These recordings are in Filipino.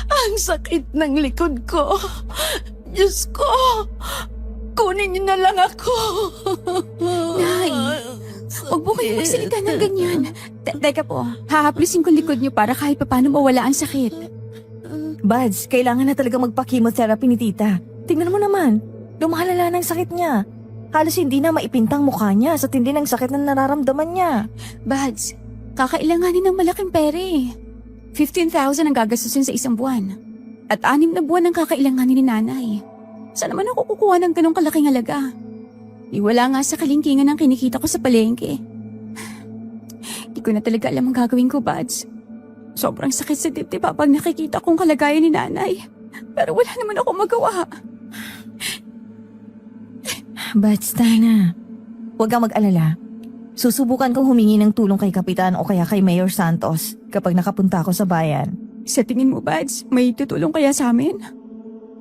Ang sakit ng likod ko. Diyos ko, kunin niyo na lang ako. Nay, huwag po kayong magsalita ng ganyan. Teka po, hahaplusin ko likod niyo para kahit paano mawala ang sakit. Buds, kailangan na talaga magpa-chemotherapy ni tita. Tingnan mo naman, lumalala ng sakit niya. Halos hindi na maipintang mukha niya sa tindi ng sakit na nararamdaman niya. Buds, kakailanganin ng malaking pera eh. 15,000 ang gagastusin sa isang buwan. At 6 na buwan ang kakailanganin ni nanay. Saan naman ako kukuha ng ganong kalaking halaga? Iwala nga sa kalingkingan ang kinikita ko sa palengke. Di ko na talaga alam ang gagawin ko, Buds. Sobrang sakit sa dibdib pag nakikita kong kalagayan ni nanay. Pero wala naman ako magawa. Buds, Tana, huwag kang mag-alala. Susubukan kong humingi ng tulong kay Kapitan o kaya kay Mayor Santos kapag nakapunta ako sa bayan. Sa tingin mo, Buds, may tutulong kaya sa amin?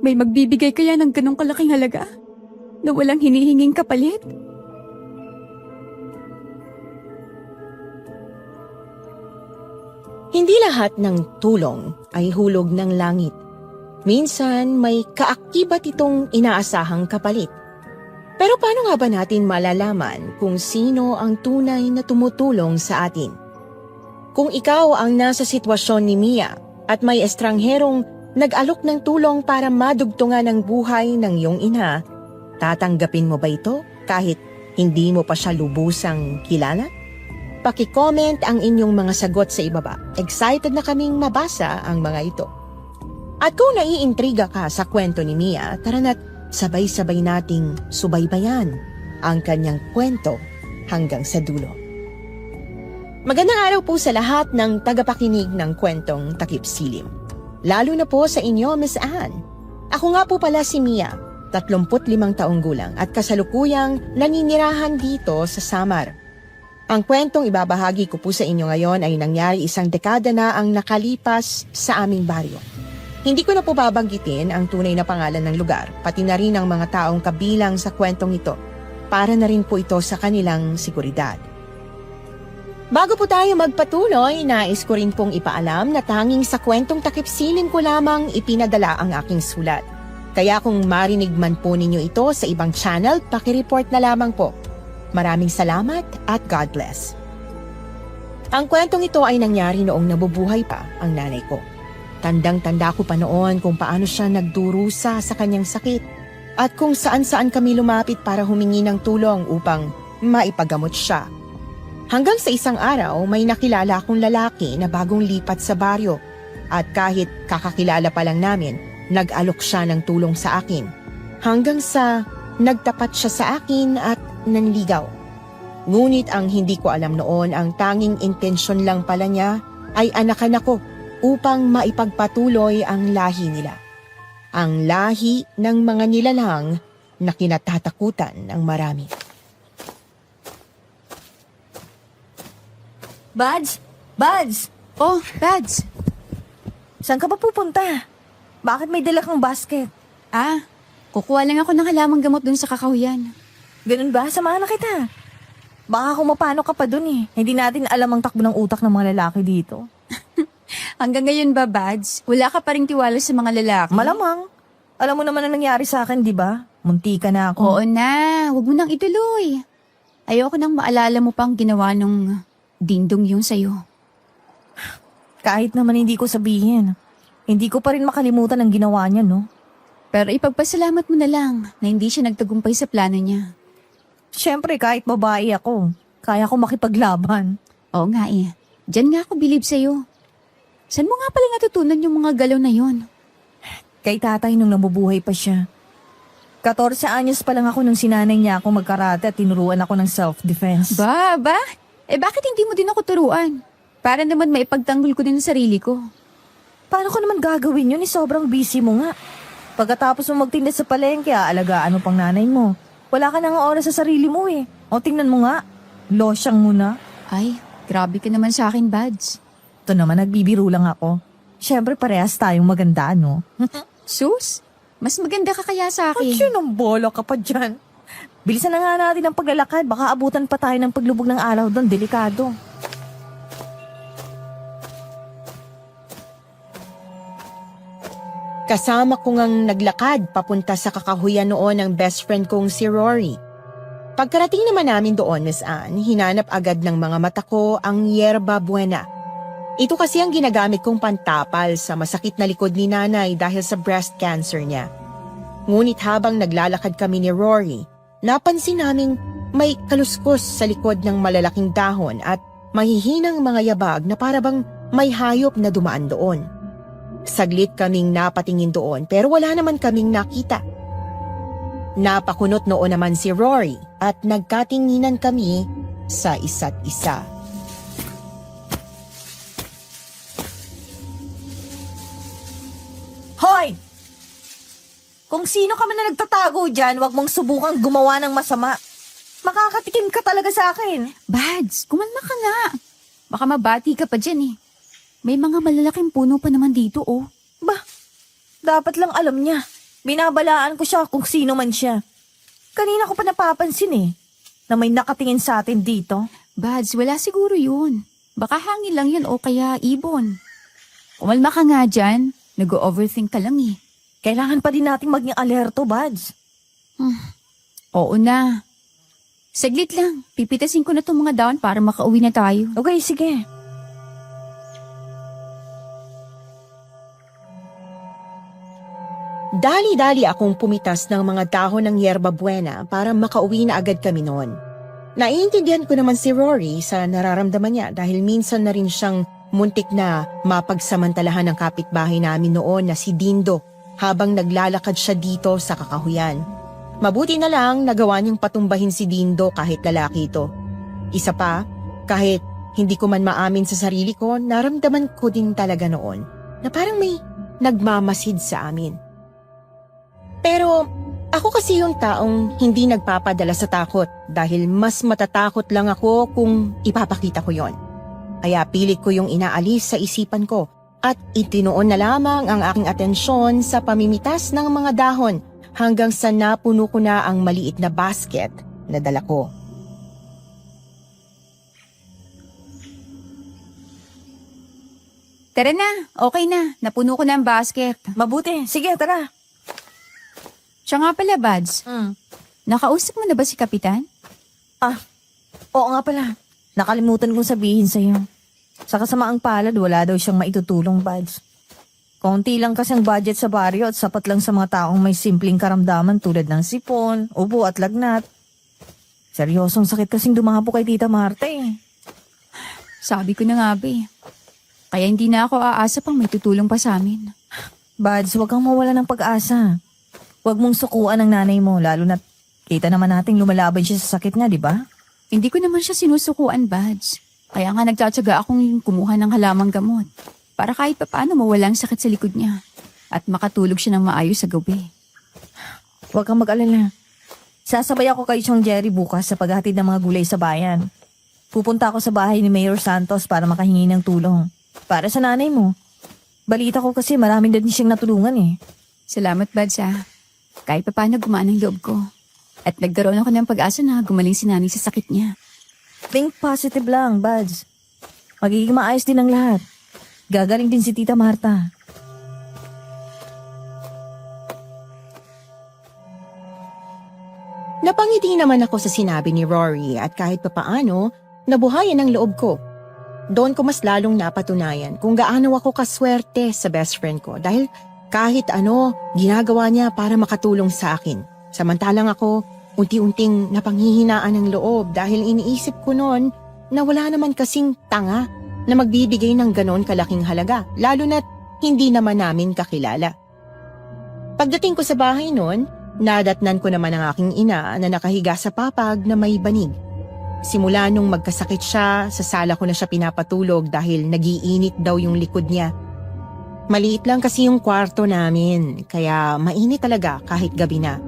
May magbibigay kaya ng ganong kalaking halaga? Na walang hinihinging kapalit? Hindi lahat ng tulong ay hulog ng langit. Minsan may kaakibat itong inaasahang kapalit. Pero paano nga ba natin malalaman kung sino ang tunay na tumutulong sa atin? Kung ikaw ang nasa sitwasyon ni Mia at may estrangherong nag-alok ng tulong para madugtungan ang buhay ng iyong ina, tatanggapin mo ba ito kahit hindi mo pa siya lubusang kilala? Paki-comment ang inyong mga sagot sa ibaba. Excited na kaming mabasa ang mga ito. At kung naiintriga ka sa kwento ni Mia, tara na't sabay-sabay nating subaybayan ang kanyang kwento hanggang sa dulo. Magandang araw po sa lahat ng tagapakinig ng kwentong Takip Silim. Lalo na po sa inyo, Miss Anne. Ako nga po pala si Mia, 35 taong gulang at kasalukuyang naninirahan dito sa Samar. Ang kwentong ibabahagi ko po sa inyo ngayon ay nangyari 1 dekada na ang nakalipas sa aming baryo. Hindi ko na po babanggitin ang tunay na pangalan ng lugar, pati na rin ang mga taong kabilang sa kwentong ito, para na rin po ito sa kanilang seguridad. Bago po tayo magpatuloy, nais ko rin pong ipaalam na tanging sa kwentong Takip Silim ko lamang ipinadala ang aking sulat. Kaya kung marinig man po ninyo ito sa ibang channel, pakireport na lamang po. Maraming salamat at God bless. Ang kwentong ito ay nangyari noong nabubuhay pa ang nanay ko. Tandang-tanda ko pa noon kung paano siya nagdurusa sa kanyang sakit at kung saan-saan kami lumapit para humingi ng tulong upang maipagamot siya. Hanggang sa isang araw, may nakilala akong lalaki na bagong lipat sa baryo at kahit kakakilala pa lang namin, nag-alok siya ng tulong sa akin. Hanggang sa nagtapat siya sa akin at nanligaw. Ngunit ang hindi ko alam noon, ang tanging intensyon lang pala niya ay anakan ako upang maipagpatuloy ang lahi nila. Ang lahi ng mga nilalang na kinatatakutan ng marami. Buds! Buds! Oh, Buds. Saan ka ba pupunta? Bakit may dala kang basket? Kukuha lang ako ng halamang gamot dun sa kakahuyan. Ganun ba? Samahan na kita. Baka kung mapano ka pa dun eh. Hindi natin alam ang takbo ng utak ng mga lalaki dito. Hanggang ngayon ba, Buds? Wala ka pa ring tiwala sa mga lalaki? Malamang. Alam mo naman ang nangyari sa akin, di ba? Munti ka na ako. Oo na, huwag mo nang ituloy. Ayoko nang maalala mo pang ginawa nung dingdong yung sa'yo. Kahit naman hindi ko sabihin, hindi ko pa rin makalimutan ang ginawa niya, no? Pero ipagpasalamat mo na lang na hindi siya nagtagumpay sa plano niya. Siyempre, kahit babae ako, kaya ko makipaglaban. Oo nga eh. Diyan nga ako bilib sa'yo. Saan mo nga pala natutunan yung mga galaw na yon? Kay tatay nung nabubuhay pa siya. 14 anyos pa lang ako nung sinanay niya ako magkarate at tinuruan ako ng self-defense. Ba? Bakit hindi mo din ako turuan? Para naman maipagtanggol ko din ang sarili ko. Paano ko naman gagawin yun? Sobrang busy mo nga. Pagkatapos mo magtinda sa palengke, aalagaan mo pang nanay mo. Wala ka nang oras sa sarili mo eh. O tingnan mo nga, losyang mo na. Ay, grabe ka naman sa akin, Buds. Ito naman, nagbibiro lang ako. Siyempre parehas tayong maganda, no? Sus, mas maganda ka kaya sa At akin. yun ang bola ka pa dyan. Bilisan na nga natin ang paglalakad. Baka abutan pa tayo ng paglubog ng araw doon. Delikado. Kasama ko ngang naglakad papunta sa kakahuyan noon ng best friend kong si Rory. Pagkarating naman namin doon, Miss Anne, hinanap agad ng mga mata ko ang yerba buena. Ito kasi ang ginagamit kong pantapal sa masakit na likod ni nanay dahil sa breast cancer niya. Ngunit habang naglalakad kami ni Rory, napansin naming may kaluskos sa likod ng malalaking dahon at mahihinang mga yabag na parabang may hayop na dumaan doon. Saglit kaming napatingin doon pero wala naman kaming nakita. Napakunot noon naman si Rory at nagkatinginan kami sa isa't isa. Hoy! Kung sino ka man na nagtatago dyan, huwag mong subukang gumawa ng masama. Makakatikim ka talaga sa akin. Bads, kumalma ka nga. Baka mabati ka pa dyan eh. May mga malalaking puno pa naman dito oh. Bah, dapat lang alam niya. Binabalaan ko siya kung sino man siya. Kanina ko pa napapansin na may nakatingin sa atin dito. Bads, wala siguro yun. Baka hangin lang yan o kaya ibon. Kumalma ka nga dyan. Nag-overthink ka lang eh. Kailangan pa din nating maging alerto, Buds. Oo na. Saglit lang. Pipitasin ko na itong mga daon para makauwi na tayo. Okay, sige. Dali-dali akong pumitas ng mga dahon ng yerba buena para makauwi na agad kami noon. Naiintindihan ko naman si Rory sa nararamdaman niya dahil minsan na rin siyang muntik na mapagsamantalahan ng kapitbahay namin noon na si Dindo habang naglalakad siya dito sa kakahuyan. Mabuti na lang nagawa niyang patumbahin si Dindo kahit lalaki ito. Isa pa, kahit hindi ko man maamin sa sarili ko, naramdaman ko din talaga noon na parang may nagmamasid sa amin. Pero ako kasi yung taong hindi nagpapadala sa takot dahil mas matatakot lang ako kung ipapakita ko yon. Kaya pilit ko yung inaalis sa isipan ko at itinoon na lamang ang aking atensyon sa pamimitas ng mga dahon hanggang sa napuno ko na ang maliit na basket na dala ko. Tara na, okay na. Napuno ko na ang basket. Mabuti. Sige, tara. Siya nga pala, Bads. Nakausap mo na ba si Kapitan? Oo nga pala. Nakalimutan kong sabihin sa'yo. Sa kasamaang palad, wala daw siyang maitutulong, Buds. Konti lang kasi ang budget sa baryo at sapat lang sa mga taong may simpleng karamdaman tulad ng sipon, ubo at lagnat. Seryosong sakit kasing dumapo kay Tita Marta eh. Sabi ko na nga ba eh. Kaya hindi na ako aasa pang may tutulong pa sa amin. Buds, huwag kang mawala ng pag-asa. Huwag mong sukuan ang nanay mo, lalo na kita naman nating lumalaban siya sa sakit niya, di ba? Hindi ko naman siya sinusukuan, Bads. Kaya nga nagtsatsaga akong kumuha ng halamang gamot para kahit papaano mawala ang sakit sa likod niya at makatulog siya ng maayos sa gabi. Huwag kang mag-alala. Sasabay ako kay Chong Jerry bukas sa paghatid ng mga gulay sa bayan. Pupunta ako sa bahay ni Mayor Santos para makahingi ng tulong. Para sa nanay mo. Balita ko kasi maraming din siyang natulungan eh. Salamat, Bads ah. Kahit papaano gumaan ang loob ko. At nagkaroon ako ng pag-asa na gumaling si nanay sa sakit niya. Think positive lang, Buds. Magiging maayos din ang lahat. Gagaling din si Tita Marta. Napangiti naman ako sa sinabi ni Rory at kahit papaano, nabuhayan ang loob ko. Doon ko mas lalong napatunayan kung gaano ako kaswerte sa best friend ko dahil kahit ano, ginagawa niya para makatulong sa akin. Samantalang ako, unti-unting napanghihinaan ng loob dahil iniisip ko noon na wala naman kasing tanga na magbibigay ng ganon kalaking halaga, lalo na't hindi naman namin kakilala. Pagdating ko sa bahay noon, nadatnan ko naman ang aking ina na nakahiga sa papag na may banig. Simula nung magkasakit siya, sa sala ko na siya pinapatulog dahil nagiinit daw yung likod niya. Maliit lang kasi yung kwarto namin, kaya mainit talaga kahit gabi na.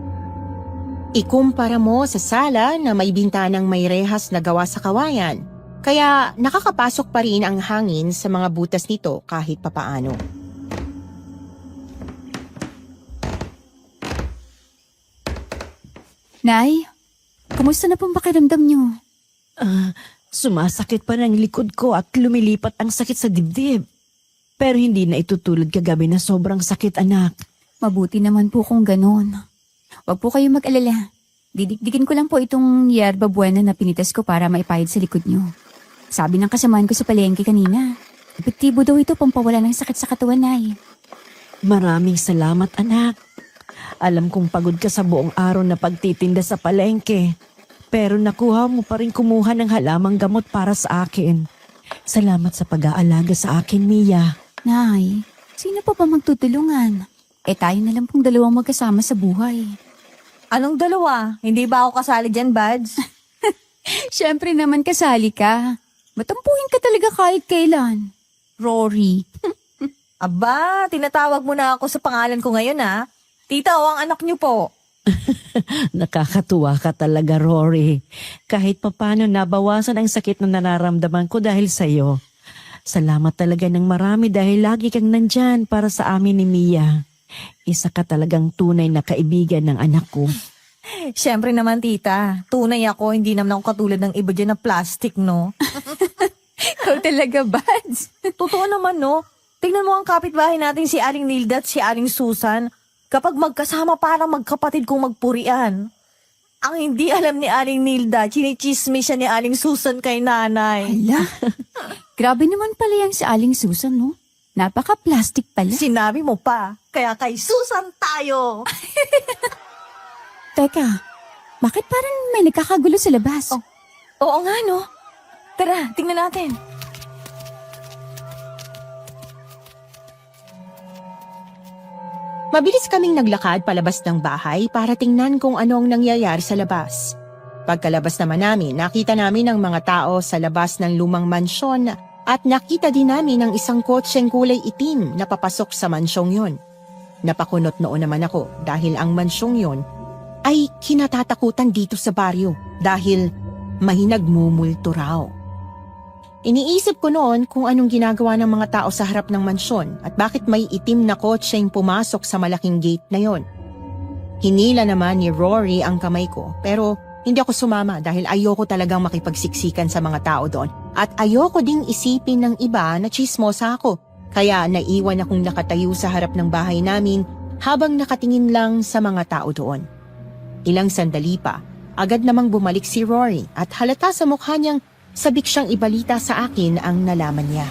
Ikumpara mo sa sala na may bintanang may rehas na gawa sa kawayan, kaya nakakapasok pa rin ang hangin sa mga butas nito kahit papaano. Nay, kumusta na pong pakiramdam niyo? Sumasakit pa ng likod ko at lumilipat ang sakit sa dibdib. Pero hindi na itutulad kagabi na sobrang sakit, anak. Mabuti naman po kung ganon. Huwag po kayong mag-alala. Didikdikin ko lang po itong yerba buena na pinitas ko para maipahid sa likod nyo. Sabi ng kasamaan ko sa palengke kanina, epektibo daw ito pampawala ng sakit sa katawan, Nay. Maraming salamat, anak. Alam kong pagod ka sa buong araw na pagtitinda sa palengke. Pero nakuha mo pa rin kumuha ng halamang gamot para sa akin. Salamat sa pag-aalaga sa akin, Mia. Nay, sino pa ba magtutulungan? Tayo na lang pong dalawang magkasama sa buhay. Anong dalawa? Hindi ba ako kasali dyan, Buds? Siyempre naman kasali ka. Matampuhin ka talaga kahit kailan. Rory. Aba, tinatawag mo na ako sa pangalan ko ngayon, ha? Tita, o ang anak niyo po. Nakakatuwa ka talaga, Rory. Kahit papano nabawasan ang sakit na nararamdaman ko dahil sa'yo. Salamat talaga ng marami dahil lagi kang nandyan para sa amin ni Mia. Isa ka talagang tunay na kaibigan ng anak ko. Siyempre naman, tita. Tunay ako, hindi naman ako katulad ng iba dyan na plastic, no? Ikaw talaga, Buds. Totoo naman, no? Tingnan mo ang kapitbahay natin si Aling Nilda at si Aling Susan. Kapag magkasama parang magkapatid kong magpurian. Ang hindi alam ni Aling Nilda, chinichismis siya ni Aling Susan kay nanay. Hala. Grabe naman pala yan si Aling Susan, no? Napaka-plastic pala. Sinabi mo pa, kaya kay Susan tayo. Teka, bakit parang may nagkakagulo sa labas? Oo nga, no? Tara, tingnan natin. Mabilis kaming naglakad palabas ng bahay para tingnan kung ano ang nangyayari sa labas. Pagkalabas naman namin, nakita namin ang mga tao sa labas ng lumang mansyon at nakita din namin ang isang kotseng kulay itim na papasok sa mansyong yon. Napakunot noon naman ako dahil ang mansyong yon ay kinatatakutan dito sa baryo dahil may nagmumulto raw. Iniisip ko noon kung anong ginagawa ng mga tao sa harap ng mansyon at bakit may itim na kotseng pumasok sa malaking gate na yon. Hinila naman ni Rory ang kamay ko pero hindi ako sumama dahil ayoko talagang makipagsiksikan sa mga tao doon at ayoko ding isipin ng iba na tsismosa ako. Kaya naiwan akong nakatayo sa harap ng bahay namin habang nakatingin lang sa mga tao doon. Ilang sandali pa, agad namang bumalik si Rory at halata sa mukha niyang sabik siyang ibalita sa akin ang nalaman niya.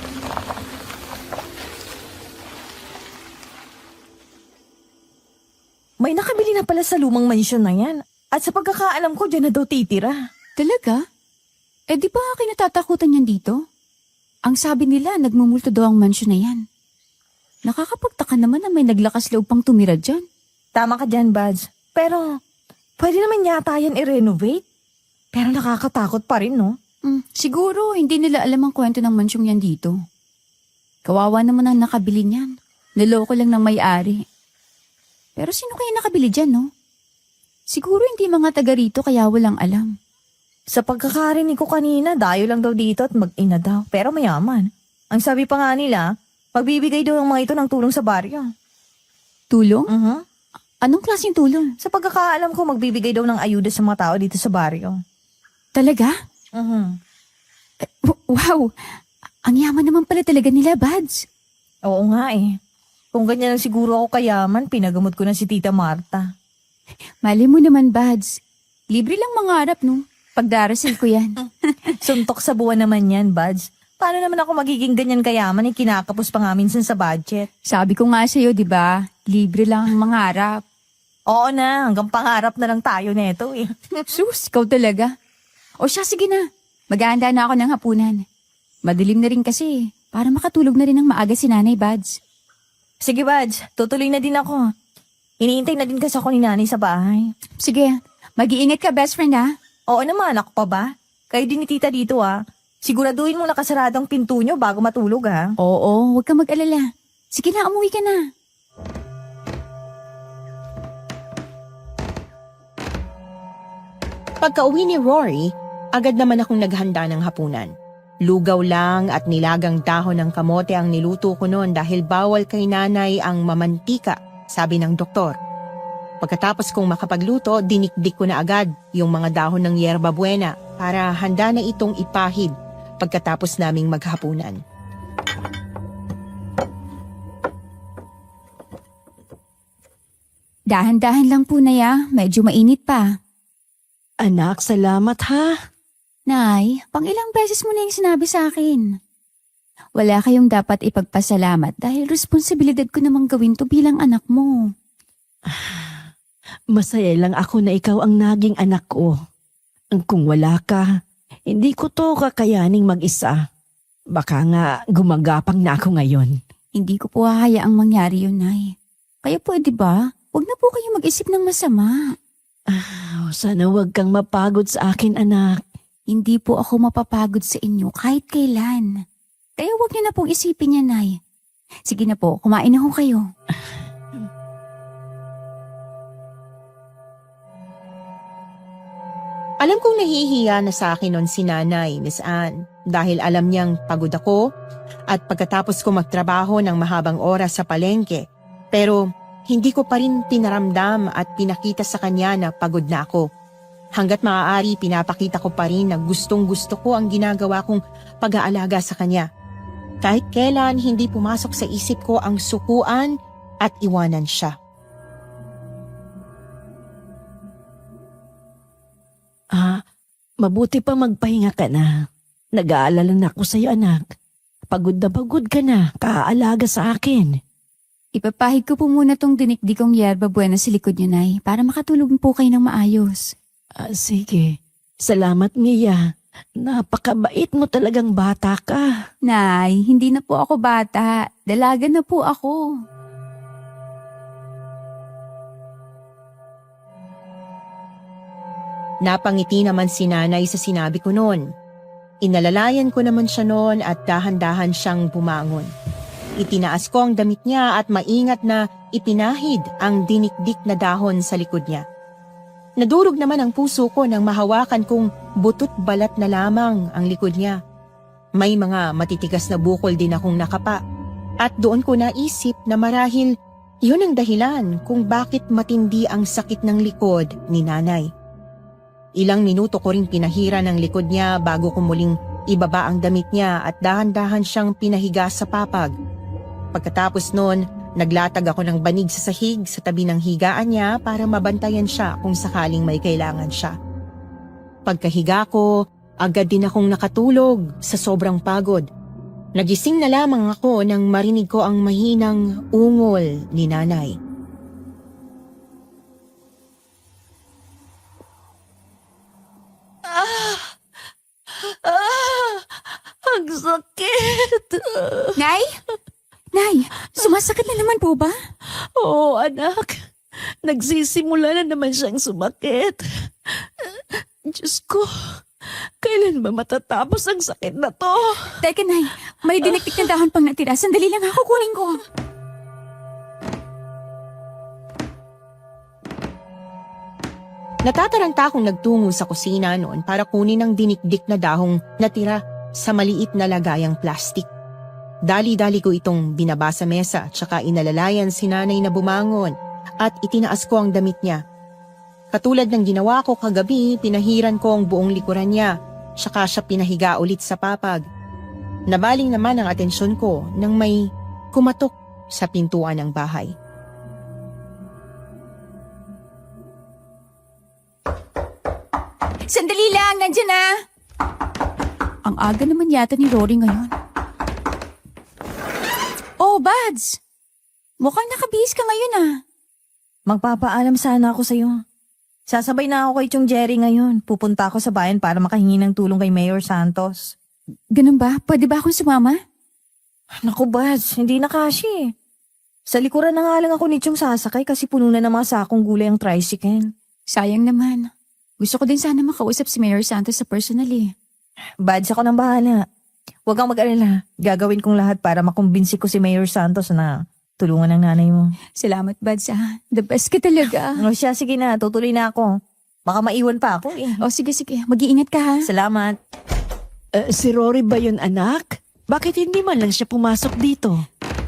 May nakabili na pala sa lumang mansyon na yan. At sa pagkakaalam ko, dyan na daw titira. Talaga? Di ba kinatatakutan yan dito? Ang sabi nila, nagmumulto daw ang mansyon na yan. Nakakapagtaka naman na may naglakas loob pang tumira dyan. Tama ka dyan, Buds. Pero, pwede naman yata yan i-renovate. Pero nakakatakot pa rin, no? Siguro, hindi nila alam ang kwento ng mansyong yan dito. Kawawa naman ang nakabili niyan. Niloko lang ng may-ari. Pero sino kaya nakabili dyan, no? Siguro hindi mga taga rito kaya walang alam. Sa pagkakarinig ko kanina, dayo lang daw dito at mag-ina daw. Pero mayaman. Ang sabi pa nga nila, magbibigay daw ng mga ito ng tulong sa baryo. Tulong? Mhm. Anong klaseng tulong? Sa pagkakaalam ko, magbibigay daw ng ayuda sa mga tao dito sa baryo. Talaga? Mhm. Wow! Ang yaman naman pala talaga nila, Buds. Oo nga eh. Kung ganyan lang siguro ako kayaman, pinagamot ko na si Tita Marta. Mali mo naman, Buds. Libre lang mangarap, no? Pagdarasal ko yan. Suntok sa buwan naman yan, Buds. Paano naman ako magiging ganyan kayaman eh, kinakapos pa nga minsan sa budget? Sabi ko nga sa'yo, di ba? Libre lang ang mangarap. Oo na, hanggang pangarap na lang tayo neto eh. Sus, ikaw talaga. O siya, sige na. Maghahanda na ako ng hapunan. Madilim na rin kasi, para makatulog na rin ng maaga si Nanay, Buds. Sige, Buds, tutuloy na din ako. Iniintay na din kasi ako ni Nanay sa bahay. Sige, mag-iingat ka, best friend, ha? Oo naman, ako pa ba? Kayo din ni Tita dito ah. Siguraduhin mo nakasarado ang pinto nyo bago matulog ha. Oo, huwag ka mag-alala. Sige na, umuwi ka na. Pagka-uwi ni Rory, agad naman akong naghanda ng hapunan. Lugaw lang at nilagang dahon ng kamote ang niluto ko noon dahil bawal kay nanay ang mamantika, sabi ng doktor. Pagkatapos kong makapagluto, dinikdik ko na agad yung mga dahon ng yerba buena para handa na itong ipahid pagkatapos naming maghapunan. Dahan-dahan lang po, Nay, ah. Medyo mainit pa. Anak, salamat ha. Nay, pang ilang beses mo na yung sinabi sa akin. Wala kayong dapat ipagpasalamat dahil responsibilidad ko namang gawin to bilang anak mo. Masaya lang ako na ikaw ang naging anak ko. Kung wala ka, hindi ko to kakayaning mag-isa. Baka nga gumagapang na ako ngayon. Hindi ko po hahayaang mangyari yun, Nay. Kaya pwede ba? Huwag na po kayo mag-isip ng masama. Sana wag kang mapagod sa akin, anak. Hindi po ako mapapagod sa inyo kahit kailan. Kaya huwag niyo na pong isipin yan, Nay. Sige na po, kumain na ho kayo. Alam kong nahihiya na sa akin noon si Nanay, Miss Anne, dahil alam niyang pagod ako at pagkatapos ko magtrabaho ng mahabang oras sa palengke. Pero hindi ko pa rin pinaramdam at pinakita sa kanya na pagod na ako. Hanggat maaari, pinapakita ko pa rin na gustong-gusto ko ang ginagawa kong pag-aalaga sa kanya. Kahit kailan hindi pumasok sa isip ko ang sukuan at iwanan siya. Mabuti pa magpahinga ka na. Nag-aalala na ako sa'yo, anak. Pagod ka na, kaalaga sa akin. Ipapahid ko po muna tong dinikdikong yerba buena sa likod niyo, Nay, para makatulog po kayo ng maayos. Sige. Salamat, Mia. Napakabait mo talagang bata ka. Nay, hindi na po ako bata. Dalaga na po ako. Napangiti naman si Nanay sa sinabi ko noon. Inalalayan ko naman siya noon at dahan-dahan siyang bumangon. Itinaas ko ang damit niya at maingat na ipinahid ang dinikdik na dahon sa likod niya. Nadurog naman ang puso ko nang mahawakan kong butot balat na lamang ang likod niya. May mga matitigas na bukol din akong nakapa at doon ko naisip na marahil yun ang dahilan kung bakit matindi ang sakit ng likod ni Nanay. Ilang minuto ko ring pinahira ng likod niya bago ko muling ibaba ang damit niya at dahan-dahan siyang pinahiga sa papag. Pagkatapos noon, naglatag ako ng banig sa sahig sa tabi ng higaan niya para mabantayan siya kung sakaling may kailangan siya. Pagkahiga ko, agad din akong nakatulog sa sobrang pagod. Nagising na lamang ako nang marinig ko ang mahinang ungol ni Nanay. Ang sakit. Nay? Nay, sumasakit na naman po ba? Oo, anak. Nagsisimula na naman siyang sumakit. Diyos ko, kailan ba matatapos ang sakit na to? Teka, Nay, may dinikdik na dahon pang natira. Sandali lang ako, kunin ko. Natataranta akong nagtungo sa kusina noon para kunin ang dinikdik na dahong natira sa maliit na lagayang plastik. Dali-dali ko itong binaba sa mesa tsaka inalalayan si Nanay na bumangon at itinaas ko ang damit niya. Katulad ng ginawa ko kagabi, pinahiran ko ang buong likuran niya tsaka siya pinahiga ulit sa papag. Nabaling naman ang atensyon ko nang may kumatok sa pintuan ng bahay. Sandali lang, nandiyan na. Ang aga naman yata ni Rory ngayon. Oh, Buds! Mukhang nakabihis ka ngayon ah. Magpapaalam sana ako sa'yo. Sasabay na ako kay Chong Jerry ngayon. Pupunta ako sa bayan para makahingi ng tulong kay Mayor Santos. Ganun ba? Pwede ba akong sumama? Naku, Buds, hindi na kasi. Sa likuran na nga lang ako ni Chong sasakay kasi puno na ng mga sakong gulay ang tricycle. Sayang naman. Gusto ko din sana makausap si Mayor Santos sa personal eh. Buds, ako nang bahala. Huwag kang mag-alala. Gagawin kong lahat para makumbinsi ko si Mayor Santos na tulungan ng nanay mo. Salamat, Buds ah. The best ka talaga. O siya, sige na. Tutuloy na ako. Baka maiwan pa ako eh. Oh, sige. Mag-iingat ka ha. Salamat. Si Rory ba yun, anak? Bakit hindi man lang siya pumasok dito?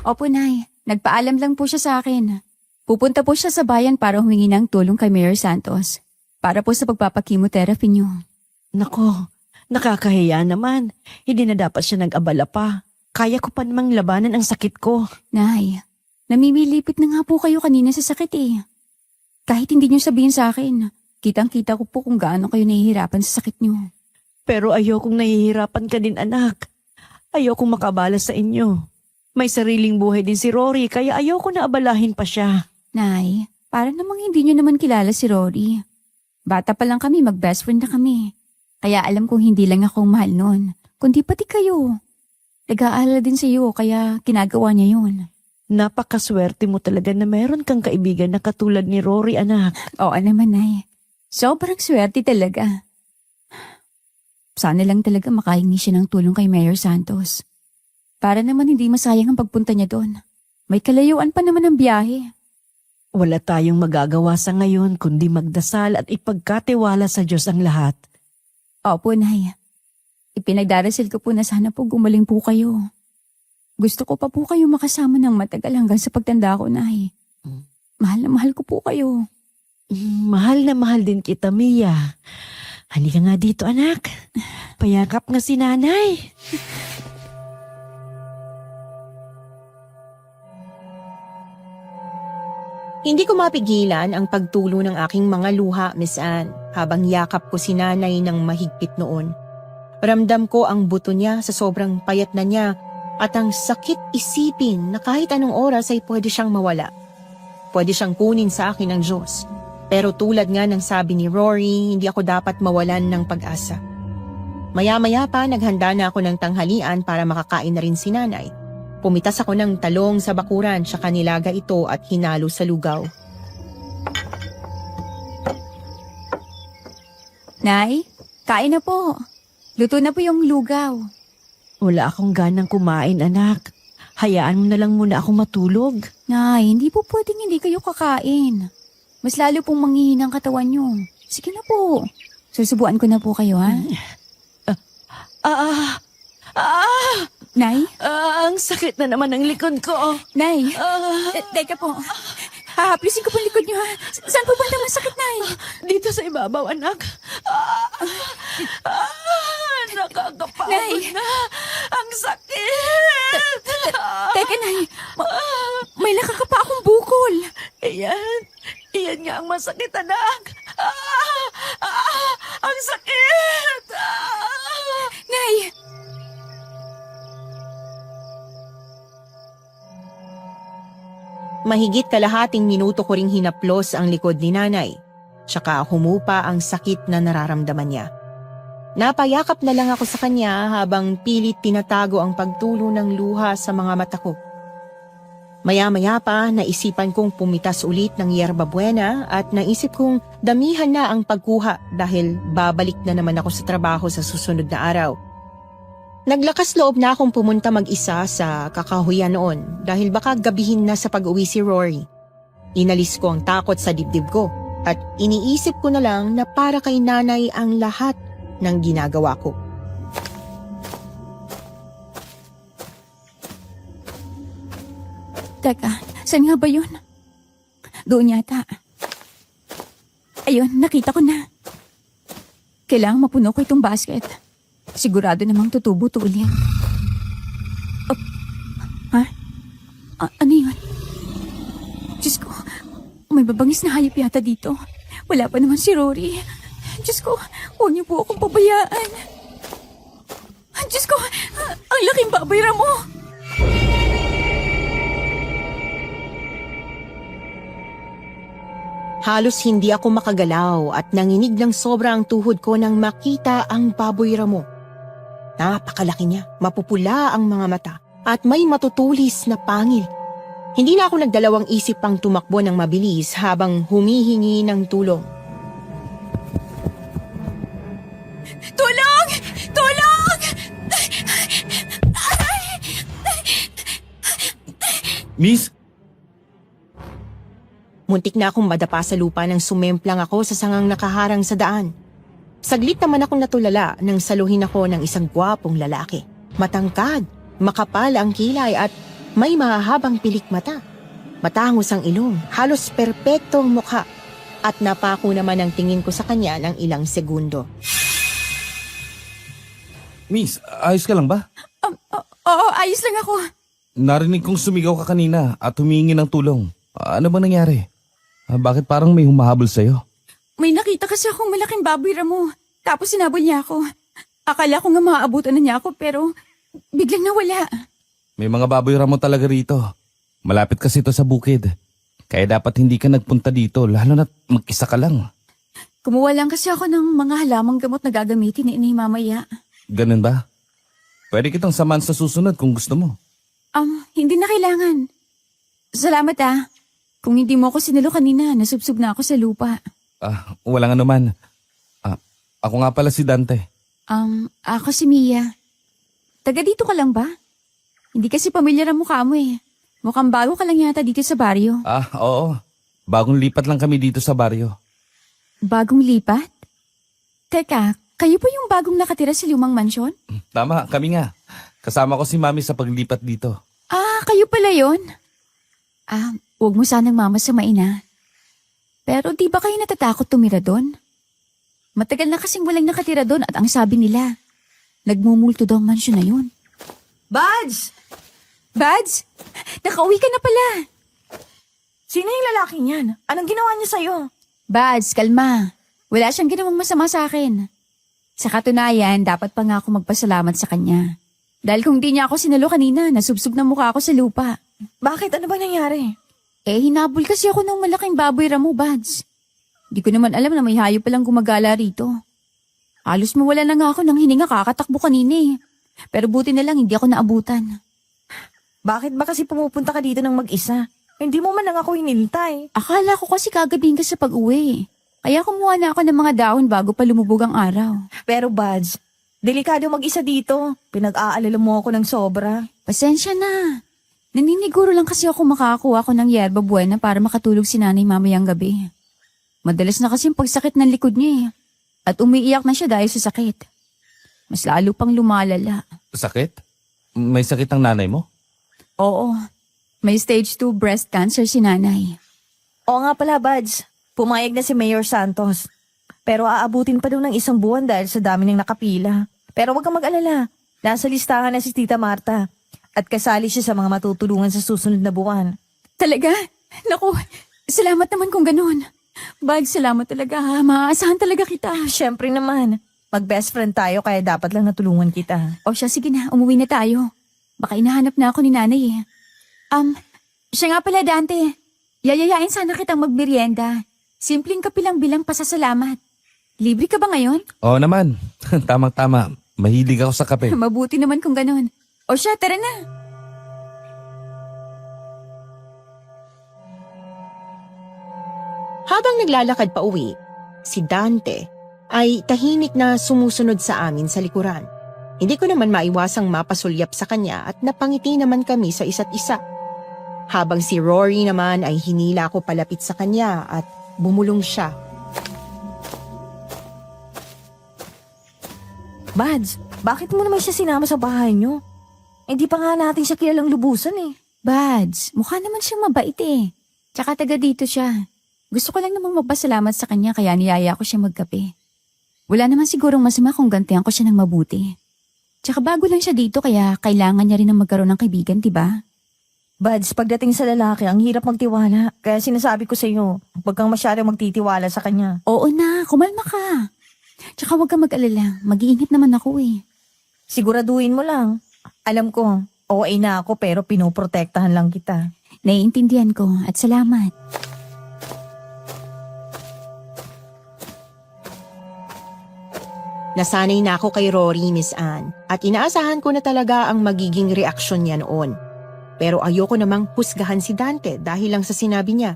Opo, Nay. Nagpaalam lang po siya sa akin. Pupunta po siya sa bayan para humingi ng tulong kay Mayor Santos. Para po sa pagpapakimotherapy niyo. Nako, nakakahiya naman. Hindi na dapat siya nag-abala pa. Kaya ko pa namang labanan ang sakit ko. Nay, namimilipit na nga po kayo kanina sa sakit eh. Kahit hindi niyo sabihin sa akin, kitang-kita ko po kung gaano kayo nahihirapan sa sakit niyo. Pero ayokong nahihirapan ka din, anak. Ayokong makabala sa inyo. May sariling buhay din si Rory, kaya ayoko na abalahin pa siya. Nay, para namang hindi niyo naman kilala si Rory. Bata pa lang kami, mag-best friend na kami. Kaya alam kong hindi lang akong mahal nun, kundi pati kayo. Nag-aalala din sa iyo, kaya ginagawa niya yun. Napakaswerte mo talaga na meron kang kaibigan na katulad ni Rory, anak. Oo naman, Nay. Sobrang swerte talaga. Sana lang talaga makahingi siya ng tulong kay Mayor Santos. Para naman hindi masayang ang pagpunta niya doon. May kalayuan pa naman ang biyahe. Wala tayong magagawa sa ngayon kundi magdasal at ipagkatiwala sa Diyos ang lahat. Opo, Nay. Ipinagdarasal ko po na sana po gumaling po kayo. Gusto ko pa po kayo makasama ng matagal hanggang sa pagtanda ko, Nay. Mahal na mahal ko po kayo. Mahal na mahal din kita, Mia. Halika nga dito, anak. Payakap nga si nanay. Hindi ko mapigilan ang pagtulo ng aking mga luha, Miss Anne, habang yakap ko si nanay ng mahigpit noon. Ramdam ko ang buto niya sa sobrang payat na niya at ang sakit isipin na kahit anong oras ay pwede siyang mawala. Pwede siyang kunin sa akin ng Diyos. Pero tulad nga ng sabi ni Rory, hindi ako dapat mawalan ng pag-asa. Maya-maya pa naghanda na ako ng tanghalian para makakain na rin si nanay. Pumitas ako ng talong sa bakuran tsaka nilaga ito at hinalo sa lugaw. Nay, kain na po. Luto na po yung lugaw. Wala akong ganang kumain, anak. Hayaan mo na lang muna akong matulog. Nay, hindi po pwedeng hindi kayo kakain. Mas lalo pong manghihina ang katawan niyo. Sige na po. Susubuan ko na po kayo, ha? Nay? Ang sakit na naman ng likod ko. Nay? Teka po. Hahaplusin ko po ang likod niyo, ha? Saan po banda masakit, Nay? Dito sa ibabaw, anak. Nakakapagod Nay. na. Ang sakit. Teka, Nay. May laka pa akong bukol. Iyan nga ang masakit, anak. Ang sakit. Nay! Mahigit kalahating minuto ko ring hinaplos ang likod ni nanay. Tsaka humupa ang sakit na nararamdaman niya. Napayakap na lang ako sa kanya habang pilit tinatago ang pagtulo ng luha sa mga mata ko. Maya-maya pa naisipan kong pumitas ulit ng yerba buena at naisip kong damihan na ang pagkuha dahil babalik na naman ako sa trabaho sa susunod na araw. Naglakas loob na akong pumunta mag-isa sa kakahuyan noon dahil baka gabihin na sa pag-uwi si Rory. Inalis ko ang takot sa dibdib ko at iniisip ko na lang na para kay nanay ang lahat ng ginagawa ko. Teka, saan nga ba yun? Doon yata. Ayun, nakita ko na. Kailangang mapuno ko itong basket. Sigurado namang tutubo to ulit. Oh, ha? Ano yun? Diyos ko, may babangis na hayop yata dito. Wala pa naman si Rory. Diyos ko, huwag niyo po akong pabayaan. Diyos ko, ang laking babayra mo. Halos hindi ako makagalaw at nanginig ng sobra ang tuhod ko nang makita ang baboy ramo. Napakalaki niya, mapupula ang mga mata at may matutulis na pangil. Hindi na ako nagdalawang isip pang tumakbo ng mabilis habang humihingi ng tulong. Tulong! Tulong! Miss? Muntik na akong madapa sa lupa nang sumemplang ako sa sangang nakaharang sa daan. Saglit naman akong natulala nang saluhin ako ng isang gwapong lalaki. Matangkad, makapal ang kilay at may mahahabang pilik mata. Matangos ang ilong, halos perpektong mukha at napako naman ang tingin ko sa kanya ng ilang segundo. Miss, ayos ka lang ba? Oo, ayos lang ako. Narinig kong sumigaw ka kanina at humingi ng tulong. Ano ba nangyari? Bakit parang may humahabol sa'yo? May nakita kasi akong malaking baboy ramo. Tapos sinabol niya ako. Akala ko nga maaabutan na niya ako pero biglang nawala. May mga baboy ramo talaga rito. Malapit kasi ito sa bukid. Kaya dapat hindi ka nagpunta dito, lalo na mag-isa ka lang. Kumuha lang kasi ako ng mga halamang gamot na gagamitin ni Inay mamaya. Ganun ba? Pwede kitang samahan sa susunod kung gusto mo. Hindi na kailangan. Salamat Kung hindi mo ako sinalo kanina, nasubsob na ako sa lupa. Walang anuman. Ako nga pala si Dante. Ako si Mia. Taga dito ka lang ba? Hindi kasi pamilyar ang mukha mo eh. Mukhang bago ka lang yata dito sa baryo. Oo. Bagong lipat lang kami dito sa baryo. Bagong lipat? Teka, kayo po yung bagong nakatira sa lumang mansyon? Tama, kami nga. Kasama ko si Mami sa paglipat dito. Kayo pala yon. Huwag mo sanang mamasamain Pero di ba kayo natatakot tumira doon? Matagal na kasing walang nakatira doon at ang sabi nila, nagmumulto daw ang mansyon na yun. Buds! Bads, nakauwi ka na pala. Sino yung lalaki niyan? Anong ginawa niya sa'yo? Bads, kalma. Wala siyang ginawang masama sa akin. Sa katunayan, dapat pa nga ako magpasalamat sa kanya. Dahil kung di niya ako sinalo kanina, nasubsob na mukha ako sa lupa. Bakit? Ano ba nangyari? Hinabol kasi ako ng malaking baboy ramo, Bads. Di ko naman alam na may hayop palang gumagala rito. Halos mawala na nga ako ng hininga kakatakbo kanina Pero buti na lang hindi ako naabutan. Bakit ba kasi pumupunta ka dito ng mag-isa? Hindi mo man lang ako hinintay. Akala ko kasi kagabihin ka sa pag-uwi. Kaya kumuha na ako ng mga dahon bago pa lumubog ang araw. Pero Buds, delikado mag-isa dito. Pinag-aalala mo ako ng sobra. Pasensya na. Naniniguro lang kasi ako makakakuha ko ng yerba buena para makatulog si nanay mamayang gabi. Madalas na kasi yung pagsakit ng likod niya At umiiyak na siya dahil sa sakit. Mas lalo pang lumalala. Sakit? May sakit ang nanay mo? Oo. May stage 2 breast cancer si nanay. Oo nga pala, Buds. Pumayag na si Mayor Santos. Pero aabutin pa daw ng 1 buwan dahil sa dami ng nakapila. Pero wag kang mag-alala. Nasa listahan na si Tita Marta. At kasali siya sa mga matutulungan sa susunod na buwan. Talaga? Naku, salamat naman kung ganun. Buds, salamat talaga ha. Maaasahan talaga kita. Siyempre naman. Mag-best friend tayo kaya dapat lang natulungan kita. O siya, sige na. Umuwi na tayo. Baka inahanap na ako ni nanay Siya nga pala, Dante. Yayayain sana kitang magmerienda. Simpleng kape lang bilang pasasalamat. Libre ka ba ngayon? Oo naman. Tamang-tama. Mahilig ako sa kape. Mabuti naman kung ganun. O siya, tara na. Habang naglalakad pa uwi, si Dante ay tahimik na sumusunod sa amin sa likuran. Hindi ko naman maiwasang mapasulyap sa kanya at napangiti naman kami sa isa't isa. Habang si Rory naman ay hinila ko palapit sa kanya at bumulong siya. Buds, bakit mo naman siya sinama sa bahay niyo? Hindi pa nga natin siya kilalang lubusan Buds, mukha naman siyang mabait Tsaka taga dito siya. Gusto ko lang namang magpasalamat sa kanya kaya niyaya ko siya magkape. Wala naman sigurong masama kung gantihan ko siya ng mabuti. Tsaka bago lang siya dito kaya kailangan niya rin ng magkaroon ng kaibigan, diba? Buds, pagdating sa lalaki, ang hirap magtiwala. Kaya sinasabi ko sa iyo, huwag kang masyadong magtitiwala sa kanya. Oo na, kumalma ka. Tsaka huwag kang mag-alala, mag-iingat naman ako Siguraduhin mo lang. Alam ko, OA na ako pero pinoprotektahan lang kita. Naiintindihan ko at salamat. Nasanay na ako kay Rory, Miss Anne, at inaasahan ko na talaga ang magiging reaksyon niya noon. Pero ayoko namang husgahan si Dante dahil lang sa sinabi niya.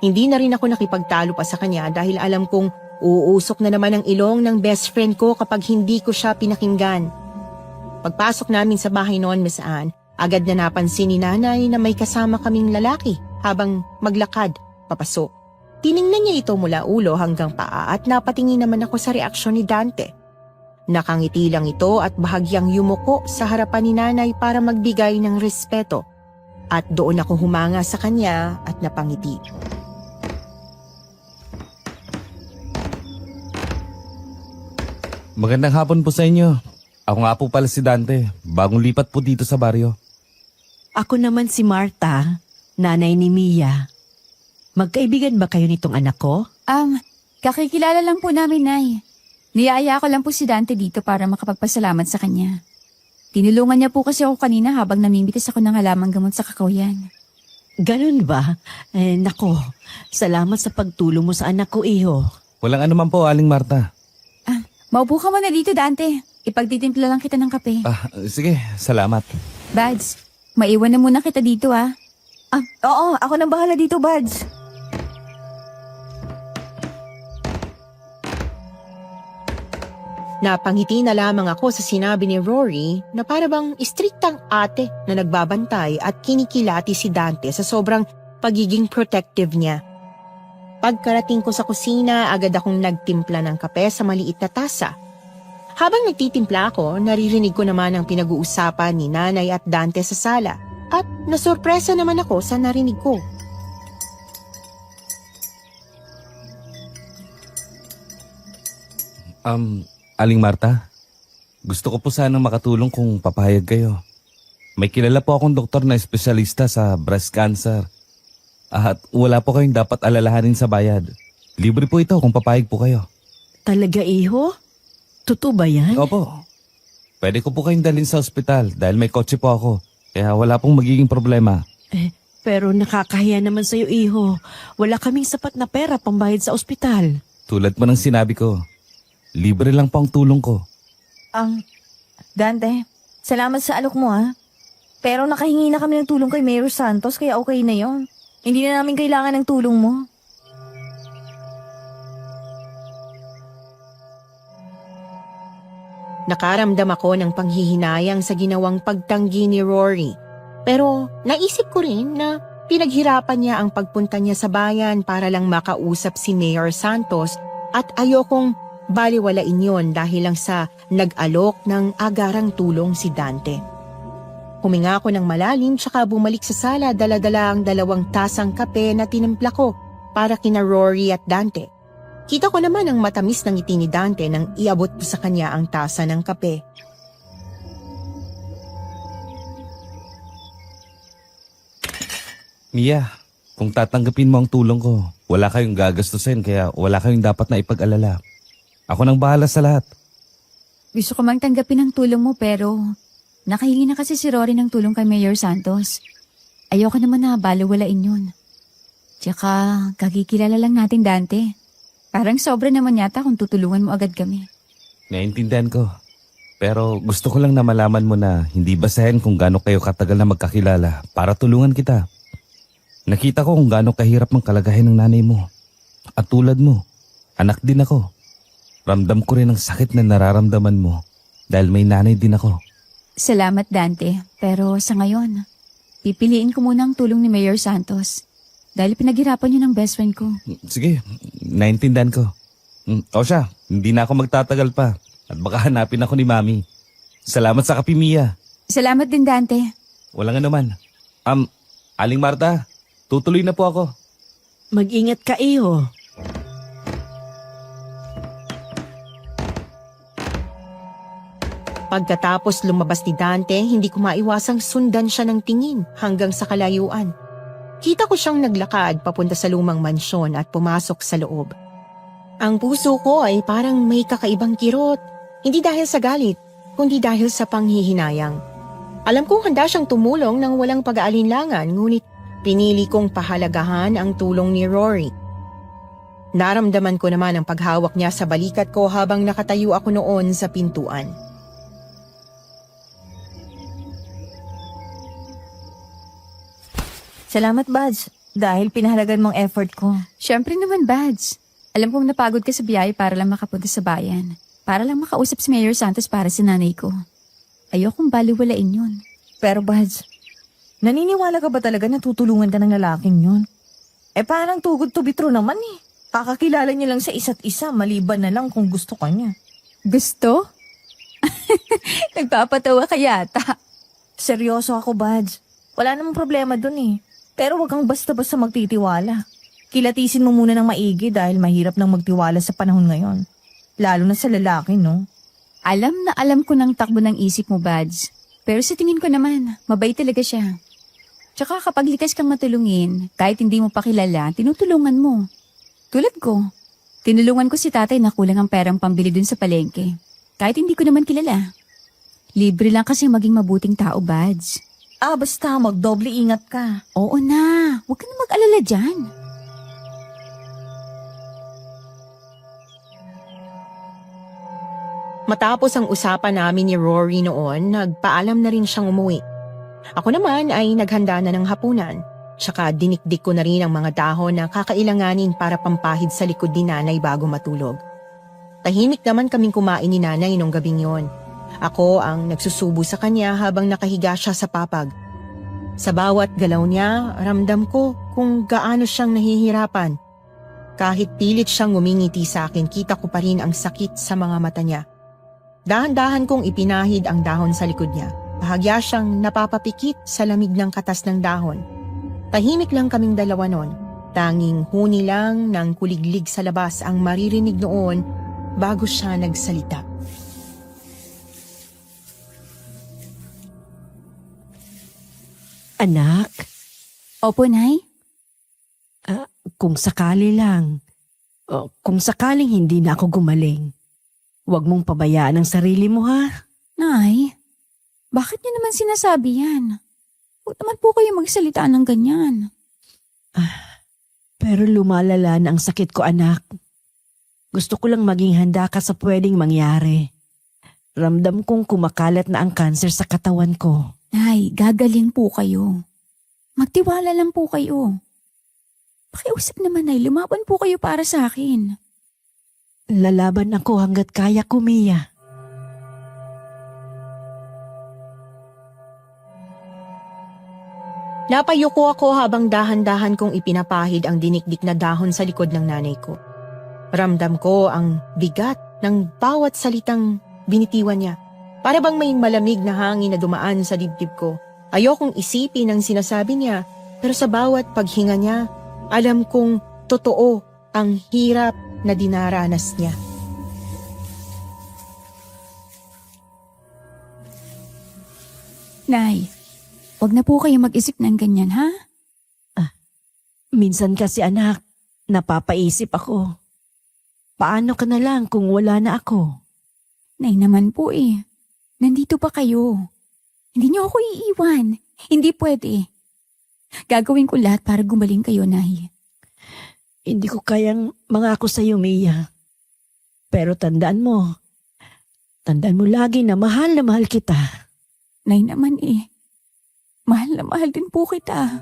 Hindi na rin ako nakipagtalo pa sa kanya dahil alam kong uusok na naman ang ilong ng best friend ko kapag hindi ko siya pinakinggan. Pagpasok namin sa bahay noon, Miss Anne, agad na napansin ni nanay na may kasama kaming lalaki habang maglakad papasok. Tiningnan niya ito mula ulo hanggang paa at napatingin naman ako sa reaksyon ni Dante. Nakangiti lang ito at bahagyang yumuko sa harapan ni nanay para magbigay ng respeto. At doon ako humanga sa kanya at napangiti. Magandang hapon po sa inyo. Ako nga po pala si Dante. Bagong lipat po dito sa baryo. Ako naman si Marta, nanay ni Mia. Magkaibigan ba kayo nitong anak ko? Kakikilala lang po namin, Nay. Niyaya ko lang po si Dante dito para makapagpasalamat sa kanya. Tinulungan niya po kasi ako kanina habang namimitis ako ng halamang gamot sa kakawayan. Ganun ba? Nako, salamat sa pagtulong mo sa anak ko, iho. Walang anuman po, Aling Marta. Maupo ka muna dito, Dante. Ipagtitimpla lang kita ng kape. Sige, salamat. Bads, maiwan na muna kita dito, ah. Oo, ako nang bahala dito, Buds. Napangiti na lamang ako sa sinabi ni Rory na para bang istriktang ate na nagbabantay at kinikilati si Dante sa sobrang pagiging protective niya. Pagkarating ko sa kusina, agad akong nagtimpla ng kape sa maliit na tasa. Habang nagtitimpla ako, naririnig ko naman ang pinag-uusapan ni Nanay at Dante sa sala at nasurpresa naman ako sa narinig ko. Aling Marta, gusto ko po sanang makatulong kung papayag kayo. May kilala po akong doktor na espesyalista sa breast cancer. At wala po kayong dapat alalahanin sa bayad. Libre po ito kung papayag po kayo. Talaga, iho? Totoo ba yan? Opo. Pwede ko po kayong dalhin sa ospital dahil may kotse po ako. Kaya wala pong magiging problema. Pero nakakahiya naman sa'yo, iho. Wala kaming sapat na pera pambayad sa ospital. Tulad mo ng sinabi ko, libre lang po ang tulong ko. Dante, salamat sa alok mo ha. Pero nakahingi na kami ng tulong kay Mayor Santos kaya okay na yon. Hindi na namin kailangan ng tulong mo. Nakaramdam ako ng panghihinayang sa ginawang pagtanggi ni Rory. Pero naisip ko rin na pinaghirapan niya ang pagpunta niya sa bayan para lang makausap si Mayor Santos at ayokong baliwalain yon dahil lang sa nag-alok ng agarang tulong si Dante. Huminga ako ng malalim tsaka bumalik sa sala dala-dala ang 2 tasang kape na tinimpla ko para kina Rory at Dante. Kita ko naman ang matamis ng ngiti ni Dante nang iabot ko sa kanya ang tasa ng kape. Mia, kung tatanggapin mo ang tulong ko, wala kayong gagastusin kaya wala kayong dapat na ipag-alala. Ako nang bahala sa lahat. Gusto ko mang tanggapin ang tulong mo pero nakahingi na kasi si Rory ng tulong kay Mayor Santos. Ayoko naman na baliwalain yun. Tsaka kakikilala lang natin, Dante. Parang sobra naman yata kung tutulungan mo agad kami. Naintindihan ko. Pero gusto ko lang na malaman mo na hindi basahin kung gaano kayo katagal na magkakilala para tulungan kita. Nakita ko kung gaano kahirap ang kalagayan ng nanay mo. At tulad mo, anak din ako. Ramdam ko rin ang sakit na nararamdaman mo dahil may nanay din ako. Salamat, Dante. Pero sa ngayon, pipiliin ko muna ang tulong ni Mayor Santos. Dahil pinaghirapan niyo ng best friend ko. Sige, naintindihan ko. O siya, hindi na ako magtatagal pa. At baka hanapin ako ni Mami. Salamat sa kape, Mia. Salamat din, Dante. Walang anuman. Aling Marta, tutuloy na po ako. Mag-ingat ka, iho. Pagkatapos lumabas ni Dante, hindi ko maiwasang sundan siya ng tingin hanggang sa kalayuan. Kita ko siyang naglakad papunta sa lumang mansyon at pumasok sa loob. Ang puso ko ay parang may kakaibang kirot. Hindi dahil sa galit, kundi dahil sa panghihinayang. Alam kong handa siyang tumulong ng walang pag-aalinlangan, ngunit pinili kong pahalagahan ang tulong ni Rory. Naramdaman ko naman ang paghawak niya sa balikat ko habang nakatayo ako noon sa pintuan. Salamat, Buds. Dahil pinahalagan mong effort ko. Siyempre naman, Bads. Alam kong napagod ka sa biyahe para lang makapunta sa bayan. Para lang makausap si Mayor Santos para sa nanay ko. Ayokong baliwalain yun. Pero Buds, naniniwala ka ba talaga na tutulungan ka ng lalaking yun? Parang tugod to bitro naman eh. Kakakilala niya lang sa isa't isa maliban na lang kung gusto ka niya. Gusto? Nagpapatawa ka yata. Seryoso ako, Buds. Wala namang problema dun eh. Pero wag kang basta-basta magtitiwala. Kilatisin mo muna ng maigi dahil mahirap nang magtiwala sa panahon ngayon. Lalo na sa lalaki, no? Alam na alam ko ng takbo ng isip mo, Bads. Pero sa tingin ko naman, mabait talaga siya. Tsaka kapag likas kang matulungin, kahit hindi mo pa kilala, tinutulungan mo. Tulad ko, tinulungan ko si tatay na kulang ang perang pambili dun sa palengke. Kahit hindi ko naman kilala. Libre lang kasi maging mabuting tao, Bads. Basta magdoble ingat ka. Oo na, huwag ka na mag-alala dyan. Matapos ang usapan namin ni Rory noon, nagpaalam na rin siyang umuwi. Ako naman ay naghanda na ng hapunan. Tsaka dinikdik ko na rin ang mga dahon na kakailanganin para pampahid sa likod ni nanay bago matulog. Tahimik naman kaming kumain ni nanay nung gabing yon. Ako ang nagsusubo sa kanya habang nakahiga siya sa papag. Sa bawat galaw niya, ramdam ko kung gaano siyang nahihirapan. Kahit pilit siyang ngumingiti sa akin, kita ko pa rin ang sakit sa mga mata niya. Dahan-dahan kong ipinahid ang dahon sa likod niya. Bahagya siyang napapapikit sa lamig ng katas ng dahon. Tahimik lang kaming dalawa noon. Tanging huni lang ng kuliglig sa labas ang maririnig noon bago siya nagsalita. Anak, Opo, Nay. kung sakali lang, kung sakaling hindi na ako gumaling, huwag mong pabayaan ang sarili mo ha. Nay, bakit niyo naman sinasabi yan? Huwag naman po kayo magsalita ng ganyan. Pero lumalala na ang sakit ko, anak. Gusto ko lang maging handa ka sa pwedeng mangyari. Ramdam kong kumakalat na ang kanser sa katawan ko. Nay, gagaling po kayo. Magtiwala lang po kayo. Pakiusap naman, Nay, lumaban po kayo para sa akin. Lalaban ako hanggat kaya ko, Mia. Napayuko ako habang dahan-dahan kong ipinapahid ang dinikdik na dahon sa likod ng nanay ko. Ramdam ko ang bigat ng bawat salitang binitiwan niya. Para bang may malamig na hangin na dumaan sa dibdib ko. Ayokong isipin ang sinasabi niya, pero sa bawat paghinga niya, alam kong totoo ang hirap na dinaranas niya. Nay, wag na po kayo mag-isip ng ganyan, ha? Minsan kasi, anak, napapaisip ako. Paano ka na lang kung wala na ako? Nay naman po eh. Nandito pa kayo. Hindi niyo ako iiwan. Hindi pwede. Gagawin ko lahat para gumaling kayo, Nay. Hindi ko kayang mangako sa iyo, Mia. Pero tandaan mo lagi na mahal kita. Nay naman eh. Mahal na mahal din po kita.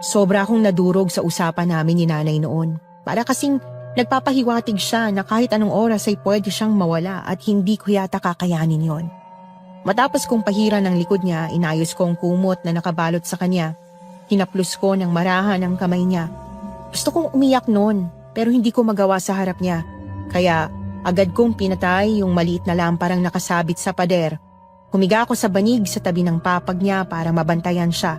Sobra akong nadurog sa usapan namin ni nanay noon. Para kasing nagpapahiwatig siya na kahit anong oras ay pwede siyang mawala at hindi ko yata kakayanin yon. Matapos kong pahiran ng likod niya, inayos ko ang kumot na nakabalot sa kanya. Hinaplos ko ng marahan ang kamay niya. Gusto kong umiyak noon, pero hindi ko magawa sa harap niya. Kaya agad kong pinatay yung maliit na lamparang nakasabit sa pader. Humiga ako sa banig sa tabi ng papag niya para mabantayan siya.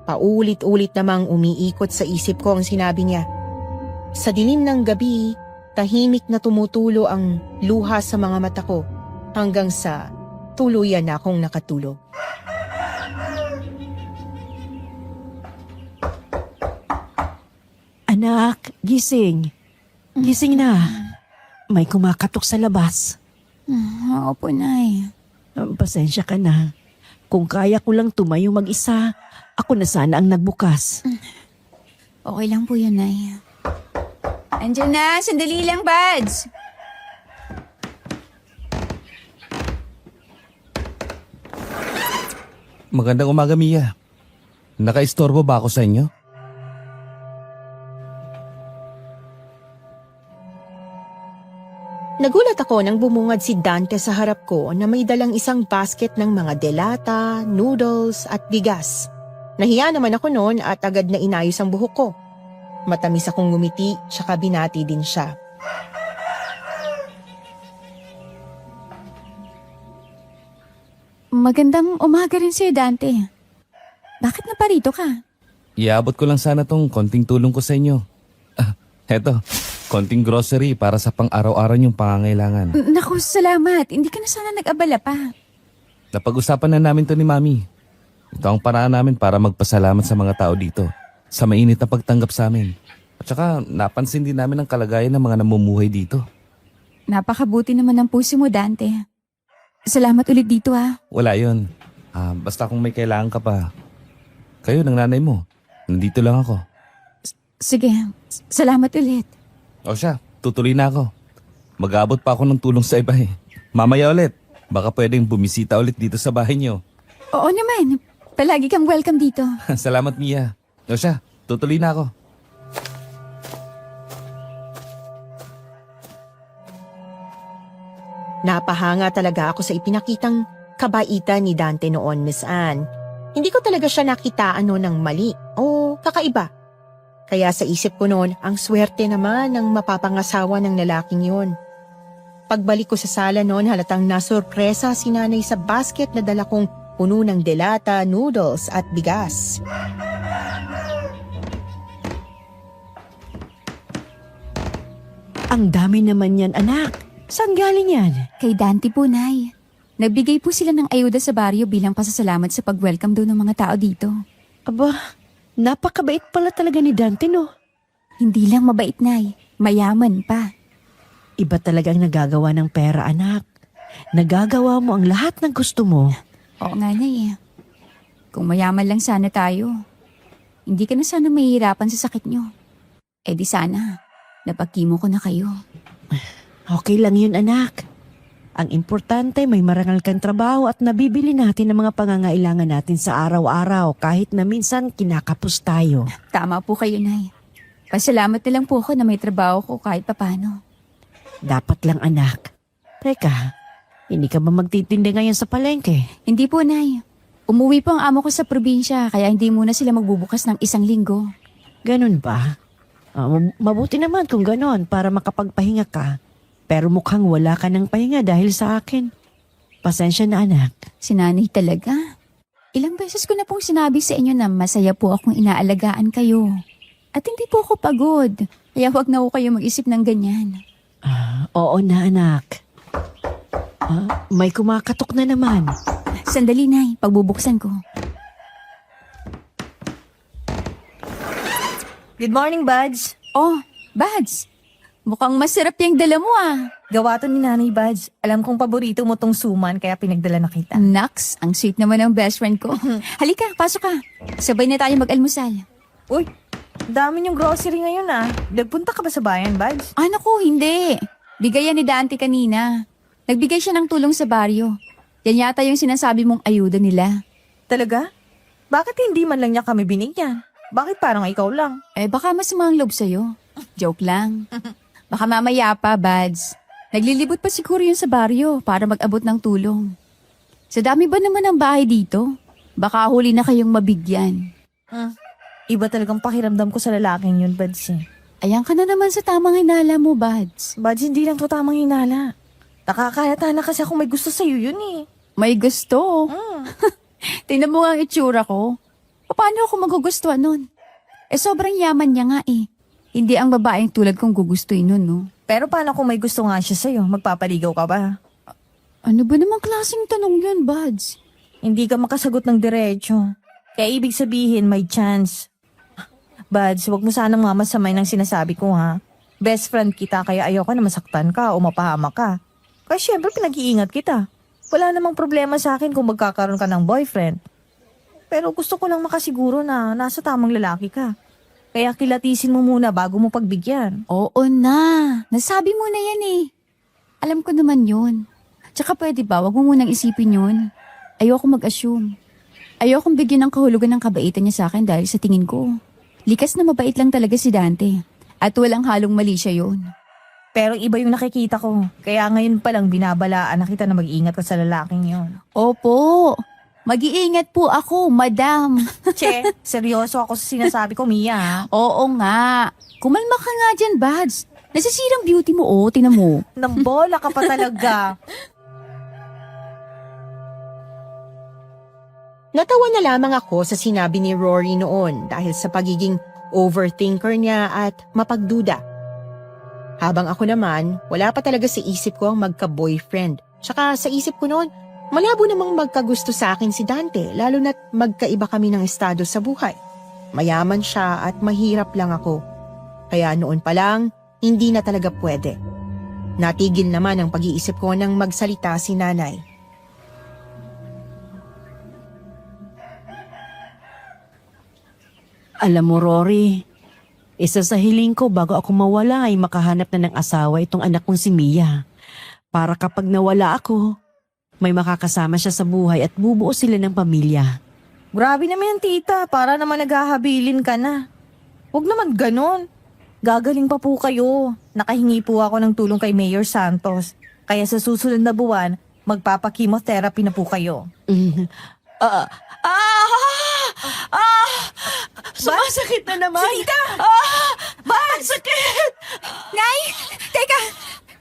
Paulit-ulit namang umiikot sa isip ko ang sinabi niya. Sa dilim ng gabi, tahimik na tumutulo ang luha sa mga mata ko hanggang sa tuluyan na akong nakatulog. Anak, gising. Gising na. May kumakatok sa labas. Opo, Nay. Pasensya ka na. Kung kaya ko lang tumayo mag-isa, ako na sana ang nagbukas. Okay lang po yun, Nay. Andiyan na, sandali lang, Bads. Magandang umaga, Mia. Nakaistorbo ba ako sa inyo? Nagulat ako nang bumungad si Dante sa harap ko na may dalang isang basket ng mga delata, noodles at bigas. Nahiya naman ako noon at agad na inayos ang buhok ko. Matamis akong ngumiti, tsaka binati din siya. Magandang umaga rin sa'yo, Dante. Bakit naparito ka? Iabot ko lang sana tong konting tulong ko sa inyo. Heto, Konting grocery para sa pang-araw-araw niyong pangangailangan. Naku, salamat. Hindi ka na sana nag-abala pa. Napag-usapan na namin to ni Mami. Ito ang paraan namin para magpasalamat sa mga tao dito sa mainit na pagtanggap sa amin. At saka napansin din namin ang kalagayan ng mga namumuhay dito. Napakabuti naman ng puso mo, Dante. Salamat ulit dito, ha. Wala yun. Basta kung may kailangan ka pa. Kayo ng nanay mo. Nandito lang ako. Sige, salamat ulit. O siya, tutuloy na ako. Mag-aabot pa ako ng tulong sa iba eh. Mamaya ulit. Baka pwedeng bumisita ulit dito sa bahay niyo. Oo naman. Palagi kang welcome dito. Salamat, Mia. O siya, tutuloy na ako. Napahanga talaga ako sa ipinakitang kabaitan ni Dante noon, Miss Anne. Hindi ko talaga siya nakitaan noon ng mali o kakaiba. Kaya sa isip ko noon, ang swerte naman ng mapapangasawa ng lalaking yon. Pagbalik ko sa sala noon, halatang nasurpresa si nanay sa basket na dala kong puno ng delata, noodles at bigas. Ang dami naman yan, anak. Saan galing yan? Kay Dante po, Nay. Nagbigay po sila ng ayuda sa baryo bilang pasasalamat sa pag-welcome daw ng mga tao dito. Aba, napakabait pala talaga ni Dante, no? Hindi lang mabait, Nay. Mayaman pa. Iba talagang nagagawa ng pera, anak. Nagagawa mo ang lahat ng gusto mo. Oo nga, Nay. Kung mayaman lang sana tayo, hindi ka na sana mahihirapan sa sakit nyo. Eh di sana, napagkimo ko na kayo. Okay lang yun, anak. Ang importante, may marangal kang trabaho at nabibili natin ang mga pangangailangan natin sa araw-araw kahit na minsan kinakapos tayo. Tama po kayo, Nay. Pasalamat na lang po ako na may trabaho ko kahit papano. Dapat lang, anak. Teka, hindi ka ba magtitinda ngayon sa palengke? Hindi po, Nay. Umuwi po ang amo ko sa probinsya kaya hindi muna sila magbubukas ng 1 linggo. Ganun ba? Mabuti naman kung ganon para makapagpahinga ka. Pero mukhang wala ka ng pahinga dahil sa akin. Pasensya na, anak. Si Nanay talaga. Ilang beses ko na pong sinabi sa inyo na masaya po akong inaalagaan kayo. At hindi po ako pagod. Kaya huwag na po kayo mag-isip ng ganyan. Oo na, anak. May kumakatok na naman. Sandali, Nay. Pagbubuksan ko. Good morning, Buds. Oh, Bads. Mukhang masarap yung dala mo ah. Gawa to ni Nanay Buds. Alam kong paborito mo tong suman kaya pinagdala na kita. Naks, ang sweet naman ng best friend ko. Halika, pasok ka. Sabay na tayo mag-almusal. Uy, dami yung grocery ngayon ah. Nagpunta ka ba sa bayan, Buds? Ah, naku, hindi. Bigay yan ni Dante kanina. Nagbigay siya ng tulong sa baryo. Yan yata yung sinasabi mong ayuda nila. Talaga? Bakit hindi man lang niya kami binigyan? Bakit parang ikaw lang? Eh, baka masama ang loob sa'yo. Joke lang. Baka mamaya pa, Bads. Naglilibot pa siguro yun sa baryo para mag-abot ng tulong. Sa dami ba naman ng bahay dito? Baka huli na kayong mabigyan. Iba talagang pakiramdam ko sa lalaking yun, Buds eh. Ayan ka na naman sa tamang hinala mo, Bads. Buds, hindi lang to tamang hinala. Nakakahalata na kasi ako may gusto sa'yo yun eh. May gusto. Tingnan mo nga ang itsura ko. Paano ako magugustuhan nun? Eh, sobrang yaman niya nga eh. Hindi ang babaeng tulad kong gugustuhin nun, no? Pero paano kung may gusto nga siya sa'yo? Magpapaligaw ka ba? Ano ba namang klaseng tanong yun, Buds? Hindi ka makasagot ng diretso. Kaya ibig sabihin, may chance. Buds, huwag mo sanang mamasamay ng sinasabi ko ha. Best friend kita kaya ayoko na masaktan ka o mapahama ka. Kaya syempre pinag-iingat kita. Wala namang problema sa akin kung magkakaroon ka ng boyfriend. Pero gusto ko lang makasiguro na nasa tamang lalaki ka. Kaya kilatisin mo muna bago mo pagbigyan. Oo na. Nasabi mo na yan eh. Alam ko naman yun. Tsaka pwede ba, wag mo munang isipin yun. Ayoko mag-assume. Ayokong bigyan ng kahulugan ng kabaitan niya sa akin dahil sa tingin ko. Likas na mabait lang talaga si Dante. At walang halong mali siya yun. Pero iba yung nakikita ko. Kaya ngayon pa lang binabalaan na kita na mag-iingat ka sa lalaking yon. Opo. Mag-iingat po ako, madam. Che, seryoso ako sa sinasabi ko, Mia. Ha? Oo nga. Kumalma ka nga dyan, Bads. Nasisirang beauty mo, oh. Tinan mo. Nambola ka pa talaga. Natawa na lamang ako sa sinabi ni Rory noon dahil sa pagiging overthinker niya at mapagduda. Habang ako naman, wala pa talaga sa isip ko ang magka-boyfriend. Tsaka sa isip ko noon, malabo namang magkagusto sa akin si Dante, lalo na't magkaiba kami ng estado sa buhay. Mayaman siya at mahirap lang ako. Kaya noon pa lang, hindi na talaga pwede. Natigil naman ang pag-iisip ko nang magsalita si nanay. Alam mo, Rory, isa sa hiling ko bago ako mawala ay makahanap na ng asawa itong anak kong si Mia. Para kapag nawala ako, may makakasama siya sa buhay at bubuo sila ng pamilya. Grabe naman yan, tita. Para naman naghahabilin ka na. Huwag naman ganon. Gagaling pa po kayo. Nakahingi po ako ng tulong kay Mayor Santos. Kaya sa susunod na buwan, magpapa-chemotherapy na po kayo. Sumasakit na naman! Salita! Ang sakit! Nay! Teka!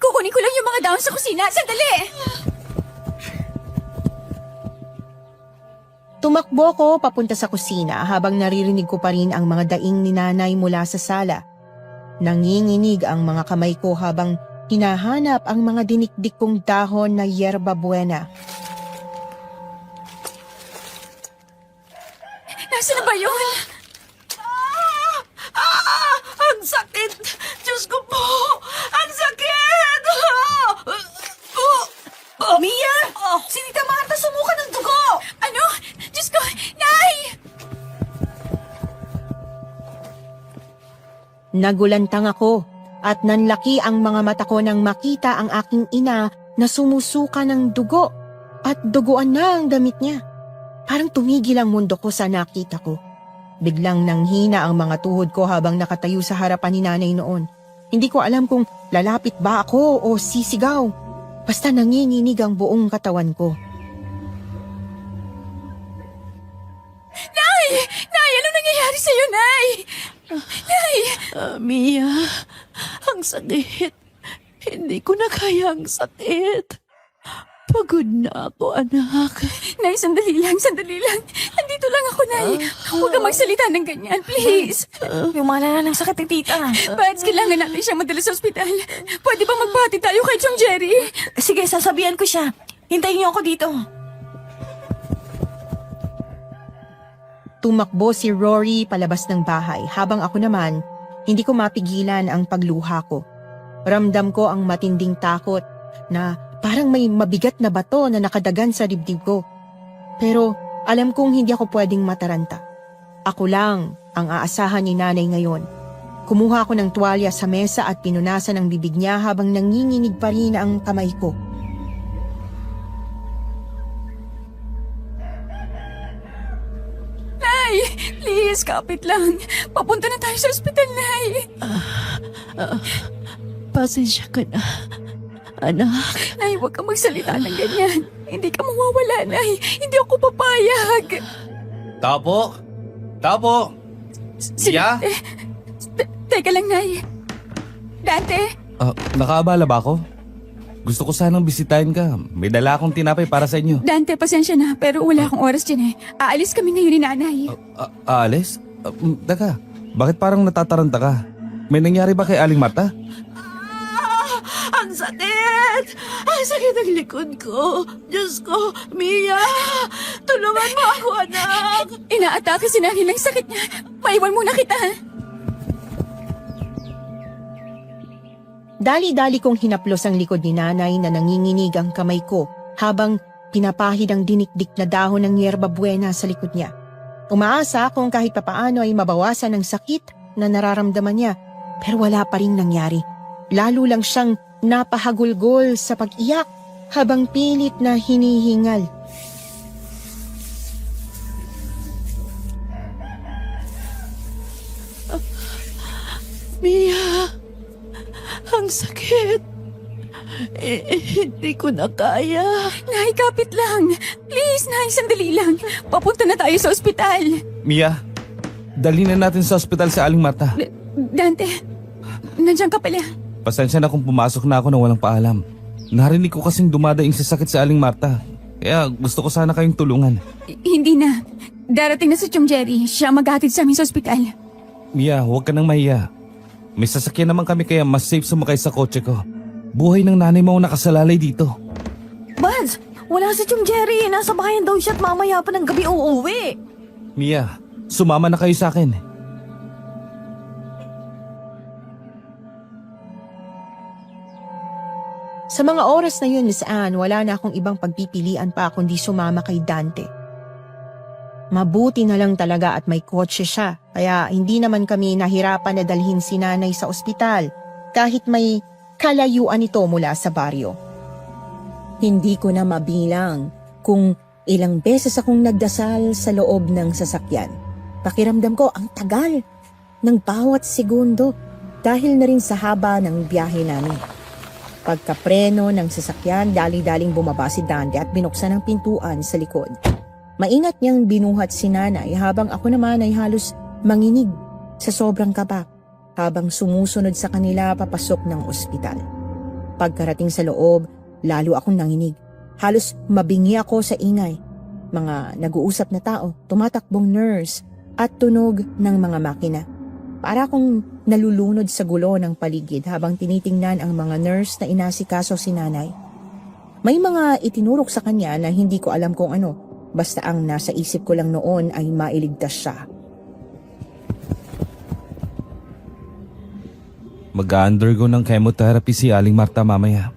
Kukunin ko lang yung mga dahon sa kusina. Sandali! Tumakbo ko papunta sa kusina habang naririnig ko pa rin ang mga daing ni nanay mula sa sala. Nanginginig ang mga kamay ko habang hinahanap ang mga dinikdik kong dahon na yerba buena. Nasaan na ba yun? Ang sakit! Diyos ko po! Ang sakit! Mia! Si Tita Marta sumuka ng dugo! Ano? Diyos ko! Nay! Nagulantang ako at nanlaki ang mga mata ko nang makita ang aking ina na sumusuka ng dugo at duguan na ang damit niya. Parang tumigil ang mundo ko sa nakita ko. Biglang nanghina ang mga tuhod ko habang nakatayo sa harapan ni nanay noon. Hindi ko alam kung lalapit ba ako o sisigaw. Basta nanginginig ang buong katawan ko. Nay! Nay! Ano nangyayari sa'yo, Nay? Nay! Mia, ang sakit. Hindi ko na kaya ang sakit. Pagod na ako, anak. Nay, sandali lang, sandali lang. Nandito lang ako, Nay. Huwag kang magsalita ng ganyan, please. Lumala na ng sakit ni tita. Bats, kailangan natin siyang madala sa ospital. Pwede ba magpahati tayo kay Chong Jerry? Sige, sasabihan ko siya. Hintayin niyo ako dito. Tumakbo si Rory palabas ng bahay habang ako naman, hindi ko mapigilan ang pagluha ko. Ramdam ko ang matinding takot na parang may mabigat na bato na nakadagan sa dibdib ko. Pero alam kong hindi ako pwedeng mataranta. Ako lang ang aasahan ni nanay ngayon. Kumuha ako ng tuwalya sa mesa at pinunasan ang bibig niya habang nanginginig pa rin ang kamay ko. Nay, please, kapit lang. Papunta na tayo sa ospital, Nay. Pasensya ka na, anak. Nay, huwag kang magsalita ng ganyan. Hindi ka mawawala, Nay. Hindi ako papayag. Tapo! Tapo! Mia? Teka lang, Nay. Dante, Nakaabala ba ako? Gusto ko sanang bisitahin ka. May dala akong tinapay para sa inyo. Dante, pasensya na, pero wala akong oras dyan eh. Aalis kami ngayon ni Nanay. Alice? Teka, bakit parang natataranta ka? May nangyari ba kay Aling Marta? Ang sakit! Ang sakit ng likod ko. Diyos ko, Mia! Tulungan mo ako, anak! Inaatake si Nanay ng sakit niya. Maiwan muna kita. Dali-dali kong hinaplos ang likod ni nanay na nanginginig ang kamay ko habang pinapahid ang dinikdik na dahon ng yerba buena sa likod niya. Umaasa kung kahit papaano ay mabawasan ang sakit na nararamdaman niya, pero wala pa rin nangyari. Lalo lang siyang napahagulgol sa pag-iyak habang pilit na hinihingal. Mia! Ang sakit! Hindi ko na kaya. Nay, kapit lang. Please, Nay, sandali lang. Papunta na tayo sa ospital. Mia, dali na natin sa ospital si Aling Marta. Dante, nandiyan ka pala. Pasensya na kung pumasok na ako nang walang paalam. Narinig ko kasing dumadaing sa sakit si Aling Marta. Kaya gusto ko sana kayong tulungan. Hindi na. Darating na si Chong Jerry. Siya maghatid sa amin sa ospital. Mia, huwag ka nang mahiya. May sasakyan naman kami kaya mas safe sumakay sa kotse ko. Buhay ng nanay mo ang nakasalalay dito. Buds, wala si Chong Jerry. Nasa bahayan daw siya at mamaya pa ng gabi uuwi. Mia, sumama na kayo sa akin. Sa mga oras na yun, Miss Anne, wala na akong ibang pagpipilian pa kundi sumama kay Dante. Mabuti na lang talaga at may kotse siya, kaya hindi naman kami nahirapan na dalhin si nanay sa ospital kahit may kalayuan ito mula sa baryo. Hindi ko na mabilang kung ilang beses akong nagdasal sa loob ng sasakyan. Pakiramdam ko ang tagal ng bawat segundo dahil na rin sa haba ng biyahe namin. Pagkapreno ng sasakyan, dali-daling bumaba si Dante at binuksan ang pintuan sa likod. Maingat niyang binuhat si nanay habang ako naman ay halos manginig sa sobrang kaba habang sumusunod sa kanila papasok ng ospital. Pagkarating sa loob, lalo akong nanginig. Halos mabingi ako sa ingay. Mga nag-uusap na tao, tumatakbong nurse at tunog ng mga makina. Para akong nalulunod sa gulo ng paligid habang tinitingnan ang mga nurse na inasikaso si nanay. May mga itinurok sa kanya na hindi ko alam kung ano, basta ang nasa isip ko lang noon ay mailigtas siya. Mag-undergo ng chemotherapy si Aling Marta mamaya.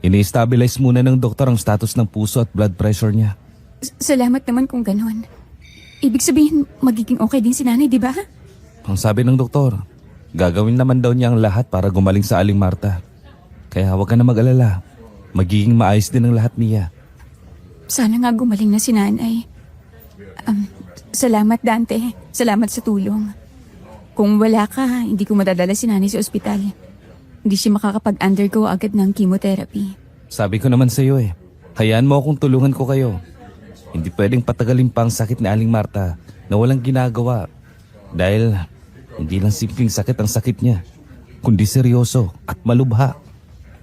Ini-stabilize muna ng doktor ang status ng puso at blood pressure niya. Salamat naman kung ganon. Ibig sabihin, magiging okay din si nanay, di ba? Ang sabi ng doktor, gagawin naman daw niya ang lahat para gumaling sa Aling Marta. Kaya huwag ka na mag-alala. Magiging maayos din ang lahat, Mia. Sana nga gumaling na si nanay. Salamat, Dante. Salamat sa tulong. Kung wala ka, hindi ko madadala si nanay sa ospital. Hindi siya makakapag-undergo agad ng chemotherapy. Sabi ko naman sa iyo hayaan mo akong tulungan ko kayo. Hindi pwedeng patagalin pa ang sakit ni Aling Marta na walang ginagawa. Dahil hindi lang simpleng sakit ang sakit niya, kundi seryoso at malubha.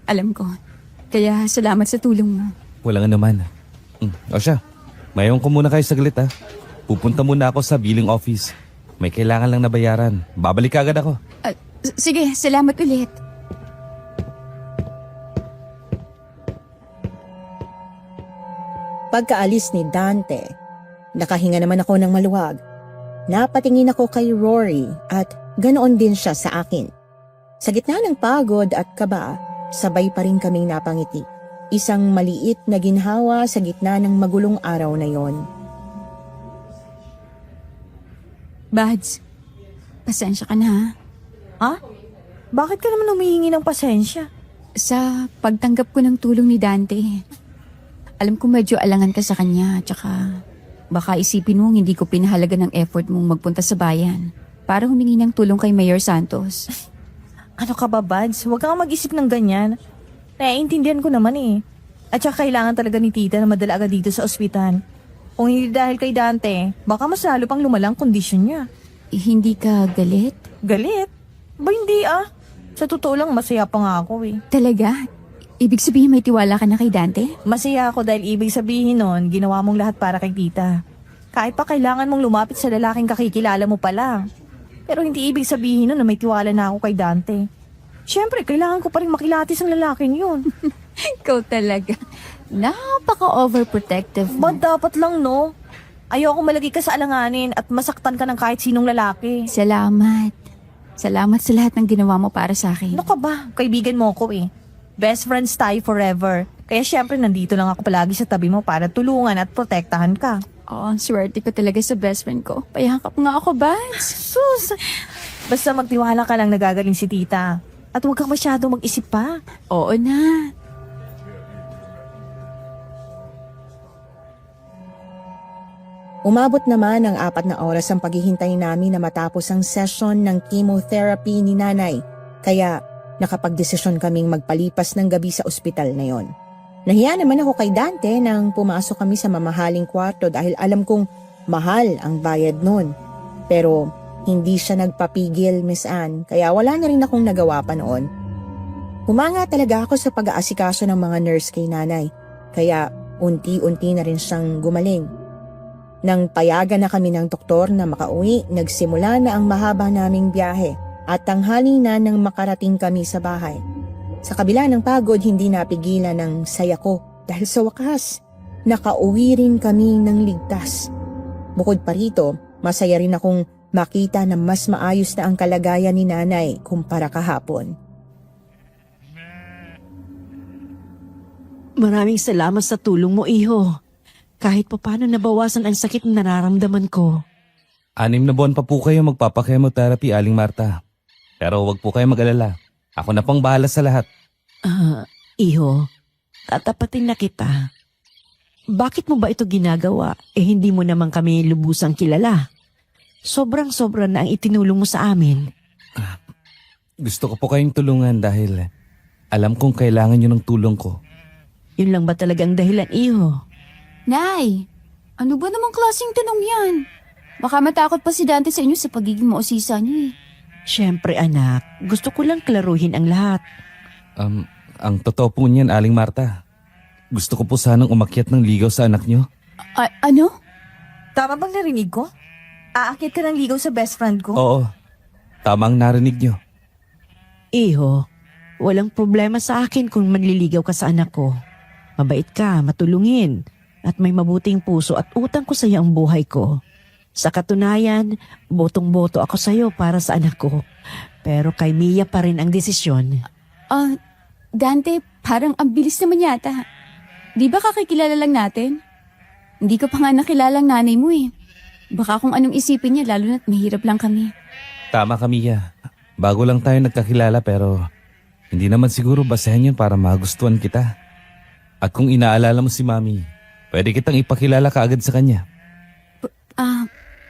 Alam ko. Kaya salamat sa tulong mo. Walang naman. O siya, mayon ko muna kayo saglit ha. Pupunta muna ako sa billing office. May kailangan lang na bayaran. Babalik agad ako. Sige, salamat ulit. Pagkaalis ni Dante, nakahinga naman ako ng maluwag. Napatingin ako kay Rory at ganoon din siya sa akin. Sa gitna ng pagod at kaba, sabay pa rin kaming napangiti. Isang maliit na ginhawa sa gitna ng magulong araw na yon. Bads, pasensya ka na ha? Ha? Bakit ka naman humihingi ng pasensya? Sa pagtanggap ko ng tulong ni Dante. Alam ko medyo alangan ka sa kanya, tsaka baka isipin mong hindi ko pinahalaga ng effort mong magpunta sa bayan para humingi ng tulong kay Mayor Santos. Ano ka ba, Buds? Huwag kang mag-isip ng ganyan. Naiintindihan ko naman eh. At saka kailangan talaga ni tita na madala agad dito sa ospital. Kung hindi dahil kay Dante, baka mas lalo pang lumalang kondisyon niya. Hindi ka galit? Galit? Ba hindi ah? Sa totoo lang, masaya pa nga ako eh. Talaga? Ibig sabihin may tiwala ka na kay Dante? Masaya ako dahil ibig sabihin nun, ginawa mong lahat para kay tita. Kahit pa kailangan mong lumapit sa lalaking kakikilala mo pa lang. Pero hindi ibig sabihin nun na may tiwala na ako kay Dante. Siyempre, kailangan ko pa rin makilatis ang lalaking yun. Ikaw talaga. Napaka-overprotective mo. Ba't dapat lang, no? Ayoko malagi ka sa alanganin at masaktan ka ng kahit sinong lalaki. Salamat. Salamat sa lahat ng ginawa mo para sa akin. Ano ka ba? Kaibigan mo ko eh. Best friends tayo forever. Kaya syempre nandito lang ako palagi sa tabi mo para tulungan at protektahan ka. Oo, swerte ko talaga sa best friend ko. Payakap nga ako, Bans. Sus! Basta magtiwala ka lang nagagaling si tita. At huwag kang masyado mag-isip pa. Oo na. Umabot naman ang 4 na oras ang paghihintay namin na matapos ang session ng chemotherapy ni nanay. Kaya nakapagdesisyon kaming magpalipas ng gabi sa ospital na yon. Nahiya naman ako kay Dante nang pumasok kami sa mamahaling kwarto dahil alam kong mahal ang bayad nun. Pero hindi siya nagpapigil, Miss Anne, kaya wala na rin akong nagawa pa noon. Humanga talaga ako sa pag-aasikaso ng mga nurse kay nanay, kaya unti-unti na rin siyang gumaling. Nang payagan na kami ng doktor na makauwi, nagsimula na ang mahaba naming biyahe. at tanghali na nang makarating kami sa bahay. Sa kabila ng pagod, hindi napigilan ng saya ko dahil sa wakas, nakauwi rin kami ng ligtas. Bukod pa rito, masaya rin akong makita na mas maayos na ang kalagayan ni nanay kumpara kahapon. Maraming salamat sa tulong mo, iho. Kahit paano nabawasan ang sakit na nararamdaman ko. 6 na buwan pa po kayo magpapakemotherapy, Aling Marta. Pero wag po kayo mag-alala. Ako na pang bahala sa lahat. Iho, tatapatin na kita. Bakit mo ba ito ginagawa? Hindi mo naman kami lubusang kilala. Sobrang-sobra na ang itinulong mo sa amin. Gusto ko po kayong tulungan dahil alam kong kailangan nyo ng tulong ko. Yun lang ba talagang dahilan, iho? Nay, ano ba namang klaseng tanong yan? Baka matakot pa si Dante sa inyo sa pagiging mausisa niyo eh. Siyempre anak, gusto ko lang klaruhin ang lahat. Ang totoo po niyan, Aling Marta. Gusto ko po sanang umakyat ng ligaw sa anak nyo. Ano? Tama bang narinig ko? Aakit ka ng ligaw sa best friend ko? Oo, tama ang narinig nyo. Iho, walang problema sa akin kung manliligaw ka sa anak ko. Mabait ka, matulungin, at may mabuting puso at utang ko sa iyo ang buhay ko. Sa katunayan, botong-boto ako sa iyo para sa anak ko. Pero kay Mia pa rin ang desisyon. Dante, parang ang bilis naman yata. Di ba kakikilala lang natin? Hindi ko pa nga nakilala ang nanay mo eh. Baka kung anong isipin niya, lalo na't mahirap lang kami. Tama ka, Mia. Bago lang tayo nagkakilala pero hindi naman siguro basehan yun para magustuhan kita. At kung inaalala mo si Mami, pwede kitang ipakilala kaagad sa kanya.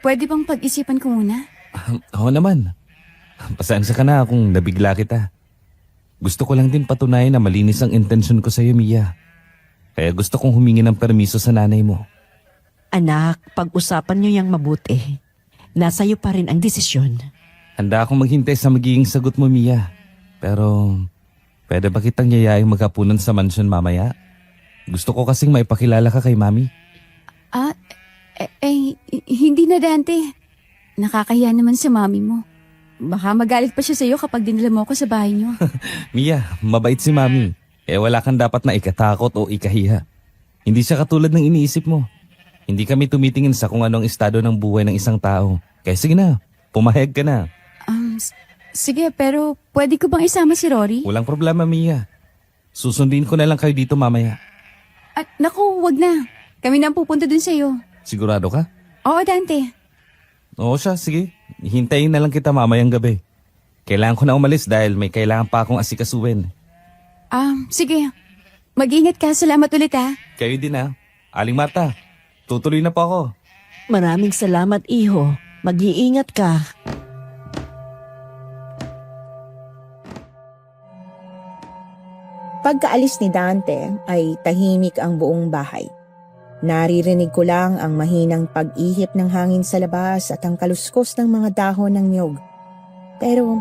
Pwede bang pag-isipan ko muna? Oo naman. Pasensya ka na kung nabigla kita. Gusto ko lang din patunayan na malinis ang intensyon ko sa iyo, Mia. Kaya gusto kong humingi ng permiso sa nanay mo. Anak, pag-usapan niyo yang mabuti. Nasa iyo pa rin ang desisyon. Handa akong maghintay sa magiging sagot mo, Mia. Pero, pwede ba kitang yayaing maghapunan sa mansyon mamaya? Gusto ko kasing maipakilala ka kay Mami. Hindi na Dante. Nakakahiya naman sa mami mo. Baka magalit pa siya sa'yo kapag dinala mo ako sa bahay niyo. Mia, mabait si Mami. Wala kang dapat na ikatakot o ikahiya. Hindi siya katulad ng iniisip mo. Hindi kami tumitingin sa kung anong estado ng buhay ng isang tao. Kaya sige na, pumahayag ka na. Sige, pero pwede ko bang isama si Rory? Walang problema, Mia. Susundin ko na lang kayo dito mamaya. Naku, wag na. Kami na ang pupunta dun sa'yo. Sigurado ka? Oo, Dante. Oo siya, sige. Hintayin na lang kita mamayang gabi. Kailangan ko na umalis dahil may kailangan pa akong asikasuhin. Sige. Mag-ingat ka. Salamat ulit ha. Kayo din Aling Marta, tutuloy na po ako. Maraming salamat, iho. Mag-iingat ka. Pagkaalis ni Dante ay tahimik ang buong bahay. Naririnig ko lang ang mahinang pag-ihip ng hangin sa labas at ang kaluskos ng mga dahon ng niyog. Pero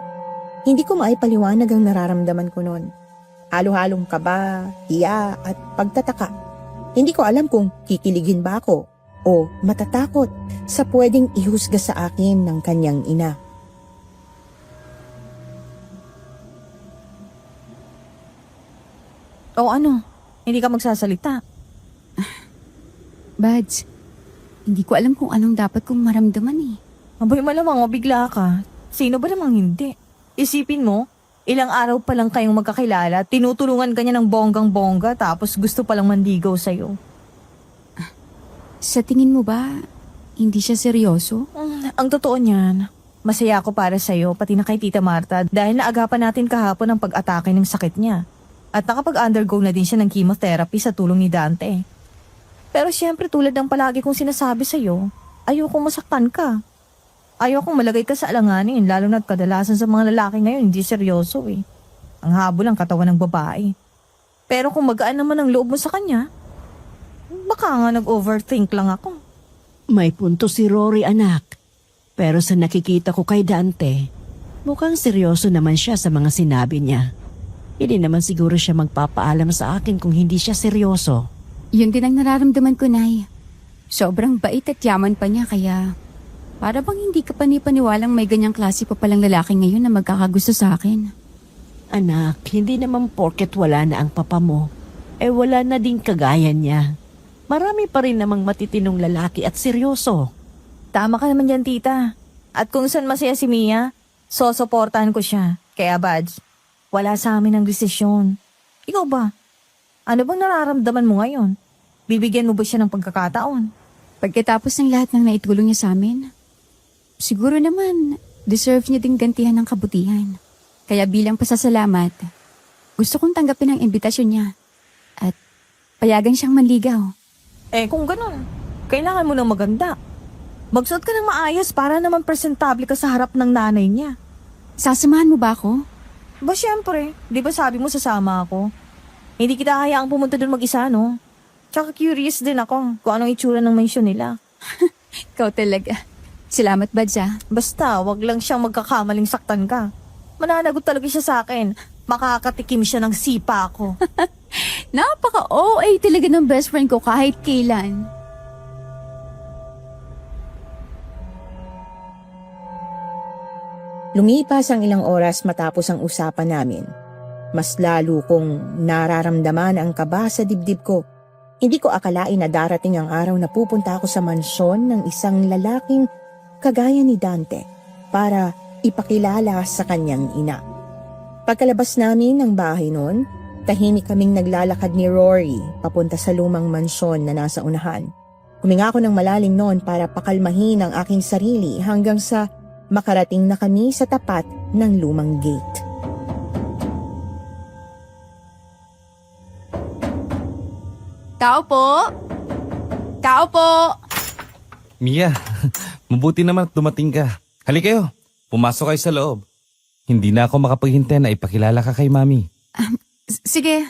hindi ko maipaliwanag ang nararamdaman ko noon. Halo-halong kaba, hiya at pagtataka. Hindi ko alam kung kikiligin ba ako o matatakot sa pwedeng ihusga sa akin ng kanyang ina. O ano? Hindi ka magsasalita? Bads, hindi ko alam kung anong dapat kong maramdaman eh. Abay, malamang mabigla ka. Sino ba namang hindi? Isipin mo, ilang araw pa lang kayong magkakilala, tinutulungan ka niya ng bonggang-bongga tapos gusto palang mandigaw sa'yo. Sa tingin mo ba, hindi siya seryoso? Ang totoo niyan, masaya ako para sa'yo, pati na kay Tita Marta dahil naagapan natin kahapon ang pag-atake ng sakit niya. At nakapag-undergo na din siya ng chemotherapy sa tulong ni Dante. Pero siyempre tulad ng palagi kong sinasabi sa'yo, ayokong masaktan ka. Ayokong malagay ka sa alanganin, lalo na't kadalasan sa mga lalaki ngayon hindi seryoso eh. Ang habol ang katawan ng babae. Pero kung magaan naman ang loob mo sa kanya, baka nga nag-overthink lang ako. May punto si Rory, anak. Pero sa nakikita ko kay Dante, mukhang seryoso naman siya sa mga sinabi niya. Hindi naman siguro siya magpapaalam sa akin kung hindi siya seryoso. Yun din ang nararamdaman ko, Nay. Sobrang bait at yaman pa niya kaya Para bang hindi ka panipaniwalang may ganyang klase pa palang lalaki ngayon na magkakagusto sa akin. Anak, hindi naman porket wala na ang papa mo, wala na din kagaya niya. Marami pa rin namang matitinong lalaki at seryoso. Tama ka naman dyan, tita. At kung saan masaya si Mia, sosoportahan ko siya. Kaya, Bads, wala sa amin ang desisyon. Ikaw ba? Ano bang nararamdaman mo ngayon? Bibigyan mo ba siya ng pagkakataon? Pagkatapos ng lahat ng naitulong niya sa amin, siguro naman deserve niya ding gantihan ng kabutihan. Kaya bilang pasasalamat, gusto kong tanggapin ang imbitasyon niya at payagan siyang manligaw. Kung ganun, kailangan mo ng maganda. Magsuot ka ng maayos para naman presentable ka sa harap ng nanay niya. Sasamahan mo ba ako? Ba syempre, di ba sabi mo sasama ako? Hindi kita hayaang pumunta doon mag-isa, no? Tsaka curious din ako kung anong itsura ng mansyon nila. Ikaw talaga. Salamat, Bads, ah. Basta, wag lang siyang magkakamaling saktan ka. Mananagot talaga siya sa akin. Makakatikim siya ng sipa ko. Napaka-OA talaga ng best friend ko kahit kailan. Lumipas ang ilang oras matapos ang usapan namin. Mas lalo kong nararamdaman ang kaba sa dibdib ko. Hindi ko akalain na darating ang araw na pupunta ako sa mansyon ng isang lalaking kagaya ni Dante para ipakilala sa kanyang ina. Pagkalabas namin ng bahay noon, tahimik kaming naglalakad ni Rory papunta sa lumang mansyon na nasa unahan. Huminga ako ng malalim noon para pakalmahin ang aking sarili hanggang sa makarating na kami sa tapat ng lumang gate. Tao po! Tao po! Mia, mabuti naman at dumating ka. Halika kayo, pumasok kayo sa loob. Hindi na ako makapaghintay na ipakilala ka kay Mami. Sige.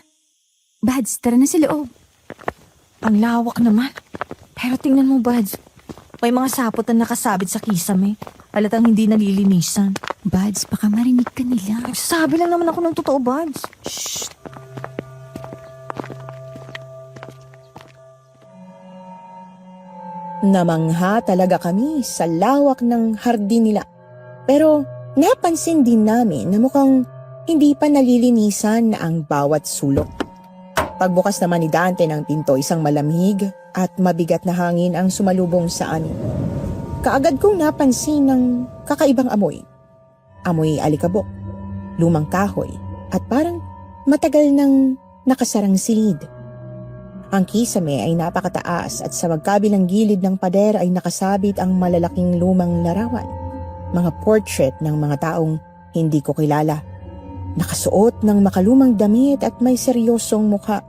Bads, tara na sa loob. Ang lawak naman. Pero tingnan mo, Bads. May mga sapot na nakasabit sa kisame. Halatang hindi nalilinisan. Bads, baka marinig ka nila. Nagsasabi lang naman ako ng totoo, Bads. Namangha talaga kami sa lawak ng hardin nila. Pero napansin din namin na mukhang hindi pa nalilinisan na ang bawat sulok. Pagbukas naman ni Dante ng pinto, isang malamig at mabigat na hangin ang sumalubong sa amin. Kaagad kong napansin ng kakaibang amoy. Amoy alikabok, lumang kahoy at parang matagal nang nakasarang silid. Ang kisame ay napakataas at sa magkabilang gilid ng pader ay nakasabit ang malalaking lumang larawan. Mga portrait ng mga taong hindi ko kilala. Nakasuot ng makalumang damit at may seryosong mukha.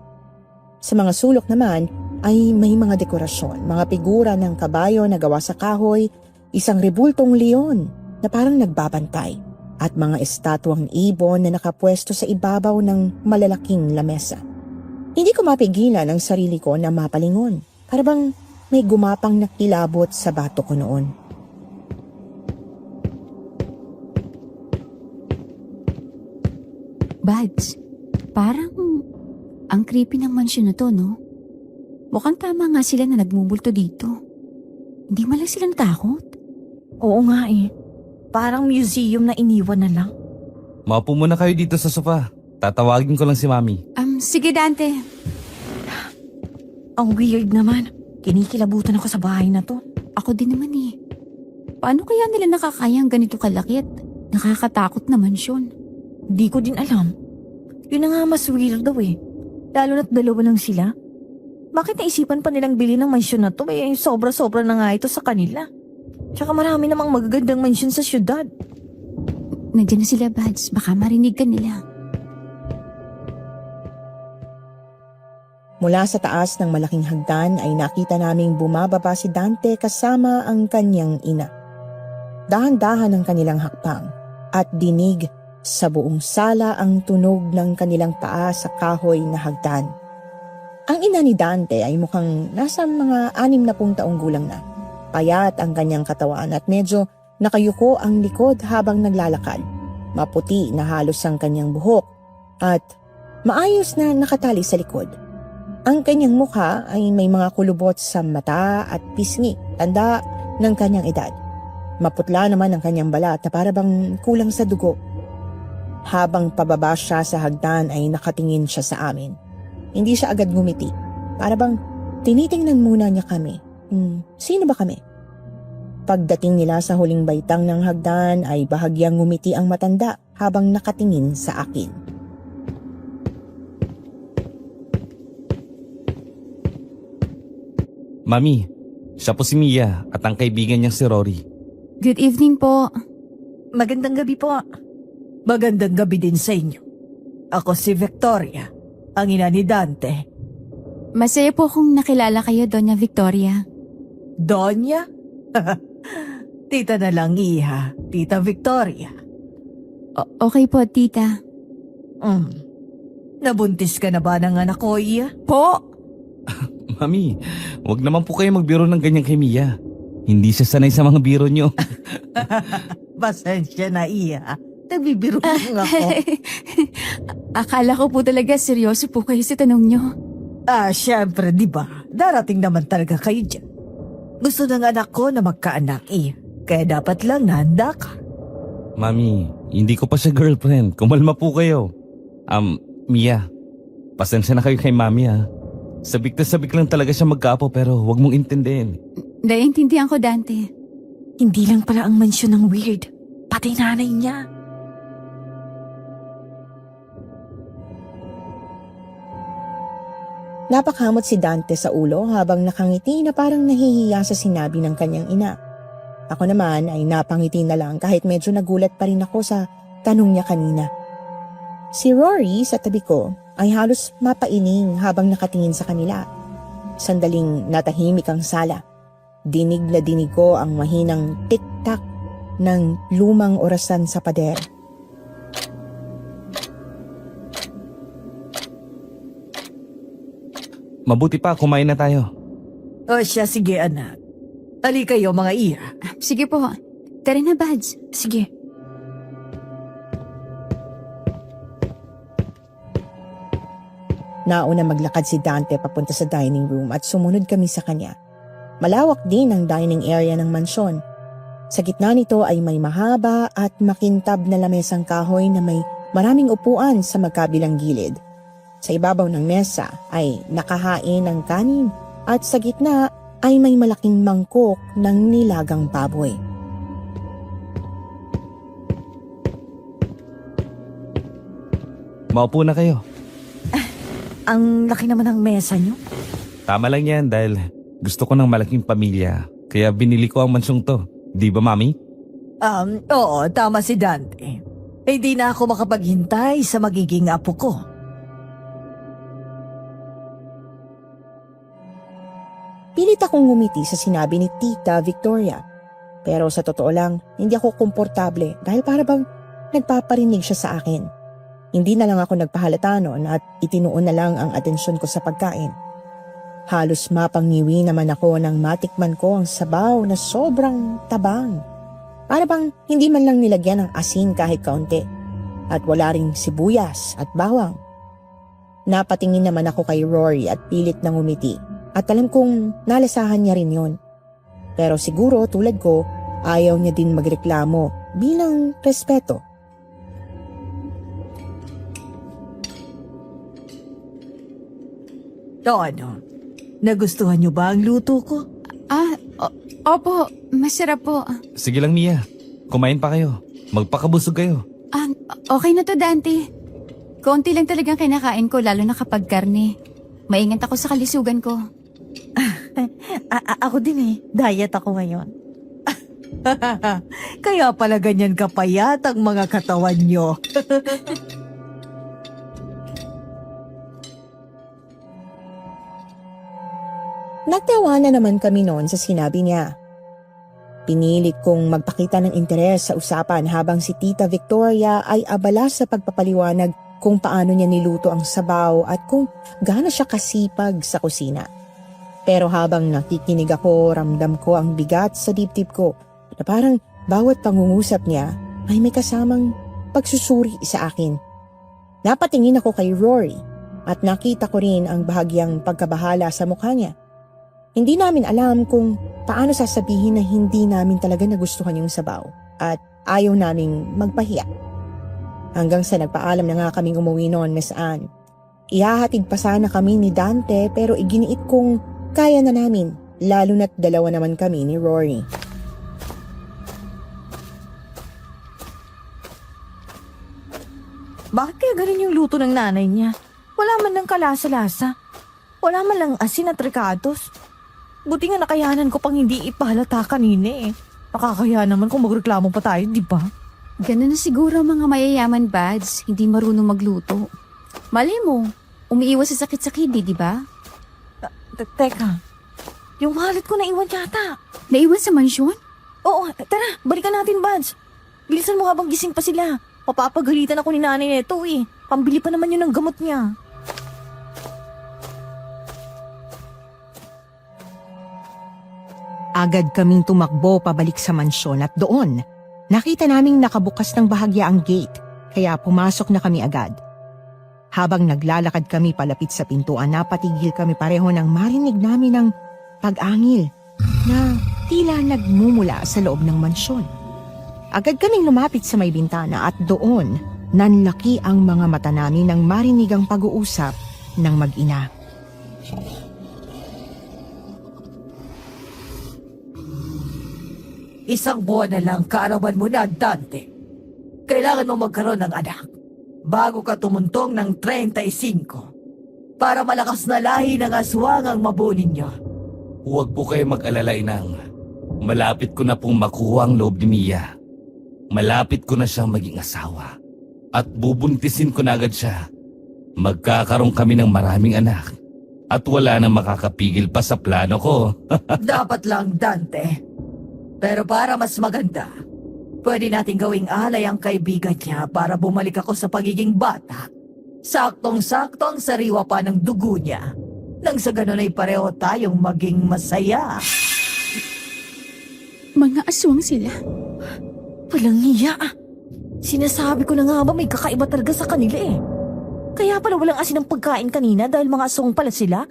Sa mga sulok naman ay may mga dekorasyon, mga figura ng kabayo na gawa sa kahoy, isang rebultong leon na parang nagbabantay, at mga estatwang ibon na nakapwesto sa ibabaw ng malalaking lamesa. Hindi ko mapigilan ang sarili ko na mapalingon. Para bang may gumapang nakilabot sa bato ko noon. Bads, parang ang creepy ng mansyon na to, no? Mukhang tama nga sila na nagmumulto dito. Hindi man lang sila natakot. Oo nga eh. Parang museum na iniwan na lang. Maupo muna kayo dito sa sofa. Tatawagin ko lang si Mami. Sige Dante. Ang weird naman. Kinikilabutan ako sa bahay na to. Ako din naman eh. Paano kaya nila nakakayang ganito kalaki at nakakatakot na mansyon? Di ko din alam. Yun na nga mas weird daw eh. Lalo na't dalawa lang sila. Bakit naisipan pa nilang bilhin ng mansyon na to? Sobra-sobra na nga ito sa kanila. Tsaka marami namang magagandang mansyon sa syudad. Nandiyan na sila, Bads. Baka marinig ka nila. Mula sa taas ng malaking hagdan ay nakita naming bumababa si Dante kasama ang kanyang ina. Dahan-dahan ang kanilang hakbang at dinig sa buong sala ang tunog ng kanilang paa sa kahoy na hagdan. Ang ina ni Dante ay mukhang nasa mga 60 taong gulang na. Payat ang kanyang katawan at medyo nakayuko ang likod habang naglalakad. Maputi na halos ang kanyang buhok at maayos na nakatali sa likod. Ang kanyang mukha ay may mga kulubot sa mata at pisngi, tanda ng kanyang edad. maputla naman ang kanyang balat na para bang kulang sa dugo. Habang pababa siya sa hagdan ay nakatingin siya sa amin. Hindi siya agad ngumiti. Para bang tinitingnan muna niya kami. Sino ba kami? Pagdating nila sa huling baitang ng hagdan ay bahagyang ngumiti ang matanda habang nakatingin sa akin. Mami, siya po si Mia at ang kaibigan niyang si Rory. Good evening po. Magandang gabi po. Magandang gabi din sa inyo. Ako si Victoria, ang ina ni Dante. Masaya po kung nakilala kayo, Doña Victoria. Donya? Tita na lang, iha. Tita Victoria. Okay po, tita. Nabuntis ka na ba ng anak ko, iha? Po? Mami, wag naman po kayo magbiro ng ganyan kay Mia. Hindi siya sanay sa mga biro niyo. Pasensya na, iha. Nagbibiro lang ako. Akala ko po talaga seryoso po kayo sa tanong nyo. Syempre, di ba? Darating naman talaga kayo dyan. Gusto ng anak ko na magkaanak, iha. Kaya dapat lang nahanda ka. Mami, hindi ko pa siya girlfriend. Kumalma po kayo. Mia, pasensya na kayo kay Mami ha. Sabik na sabik lang talaga siya magkaapo pero wag mong intindihin. Naiintindihan ko, Dante. Hindi lang pala ang mansyon ng weird. Pati nanay niya. Napakamot si Dante sa ulo habang nakangiti na parang nahihiya sa sinabi ng kanyang ina. Ako naman ay napangiti na lang kahit medyo nagulat pa rin ako sa tanong niya kanina. Si Rory sa tabi ko ay halos mapaining habang nakatingin sa kanila. Sandaling natahimik ang sala. Dinig na dinig ko ang mahinang tik-tak ng lumang orasan sa pader. Mabuti pa, kumain na tayo. O siya, sige anak. Ali kayo mga iha. Sige po. Tara na, Bads. Sige. Nauna maglakad si Dante papunta sa dining room at sumunod kami sa kanya. Malawak din ang dining area ng mansyon. Sa gitna nito ay may mahaba at makintab na lamesang kahoy na may maraming upuan sa magkabilang gilid. Sa ibabaw ng mesa ay nakahain ng kanin at sa gitna ay may malaking mangkok ng nilagang baboy. Maupo na kayo. Ang laki naman ng mesa niyo. Tama lang yan dahil gusto ko ng malaking pamilya. Kaya binili ko ang mansyong to. Di ba, Mami? Oo, tama si Dante. Hindi na ako makapaghintay sa magiging apo ko. Pilit akong ngumiti sa sinabi ni Tita Victoria. Pero sa totoo lang, hindi ako komportable dahil para bang nagpaparinig siya sa akin. Hindi na lang ako nagpahalata noon at itinuon na lang ang atensyon ko sa pagkain. Halos mapangniwi naman ako nang matikman ko ang sabaw na sobrang tabang. Para bang hindi man lang nilagyan ng asin kahit kaunti. At wala ring sibuyas at bawang. Napatingin naman ako kay Rory at pilit na ngumiti. At alam kong nalasahan niya rin yon. Pero siguro tulad ko, ayaw niya din magreklamo bilang respeto. Ano? Nagustuhan niyo ba ang luto ko? Opo. Masarap po. Sige lang, Mia. Kumain pa kayo. Magpakabusog kayo. Okay na to, Dante. Konti lang talagang kinakain ko, lalo na kapag karne. Maingat ako sa kalisugan ko. Ako din eh. Diet ako ngayon. Kaya pala ganyan kapayat ang mga katawan niyo. Nagtawa na naman kami noon sa sinabi niya. Pinilit kong magpakita ng interes sa usapan habang si Tita Victoria ay abala sa pagpapaliwanag kung paano niya niluto ang sabaw at kung gaano siya kasipag sa kusina. Pero habang nakikinig ako, ramdam ko ang bigat sa dibdib ko na parang bawat pangungusap niya ay may kasamang pagsusuri sa akin. Napatingin ako kay Rory at nakita ko rin ang bahagyang pagkabahala sa mukha niya. Hindi namin alam kung paano sasabihin na hindi namin talaga nagustuhan yung sabaw at ayaw naming magpahiya? Hanggang sa nagpaalam na nga kaming umuwi noon, Miss Anne. Ihahatid pa sana kami ni Dante pero iginiit kong kaya na namin, lalo na't dalawa naman kami ni Rory. Bakit kaya ganun yung luto ng nanay niya? Wala man lang kalasa-lasa. Wala man lang asin at ricados. Buti nga nakayanan ko pang hindi ipahalata kanina eh. Nakakaya naman kung magreklamo pa tayo, di ba? Ganun na siguro ang mga mayayaman, Bads. Hindi marunong magluto. Malay mo, umiiwas sa sakit-sakit, di ba? Teka, yung wallet ko naiwan yata. Naiwan sa mansyon? Oo, tara, balikan natin, Buds. Bilisan mo habang gising pa sila. Papapagalitan ako ni nanay nito eh. Pambili pa naman yun ng gamot niya. Agad kaming tumakbo pabalik sa mansyon at doon, nakita naming nakabukas ng bahagya ang gate, kaya pumasok na kami agad. Habang naglalakad kami palapit sa pintuan, napatigil kami pareho nang marinig namin ng pag-angil na tila nagmumula sa loob ng mansyon. Agad kaming lumapit sa may bintana at doon, nanlaki ang mga mata namin nang marinig ang pag-uusap ng mag-ina. Isang buwan na lang kaarawan mo na, Dante. Kailangan mo magkaroon ng anak bago ka tumuntong ng 35 para malakas na lahi ng aswang ang mabuo ninyo. Huwag po kayo mag-alala, Inang. Malapit ko na pong makuha ang loob ni Mia. Malapit ko na siyang maging asawa. At bubuntisin ko na agad siya. Magkakaroon kami ng maraming anak. At wala nang makakapigil pa sa plano ko. Dapat lang, Dante. Pero para mas maganda, pwede nating gawing alay ang kaibigan niya para bumalik ako sa pagiging bata. Saktong-sakto ang sariwa pa ng dugo niya. Nang sa ganun ay pareho tayong maging masaya. Mga aswang sila. Walang hiya ah. Sinasabi ko na nga ba may kakaiba talaga sa kanila eh. Kaya pala walang asin ng pagkain kanina dahil mga aswang pala sila.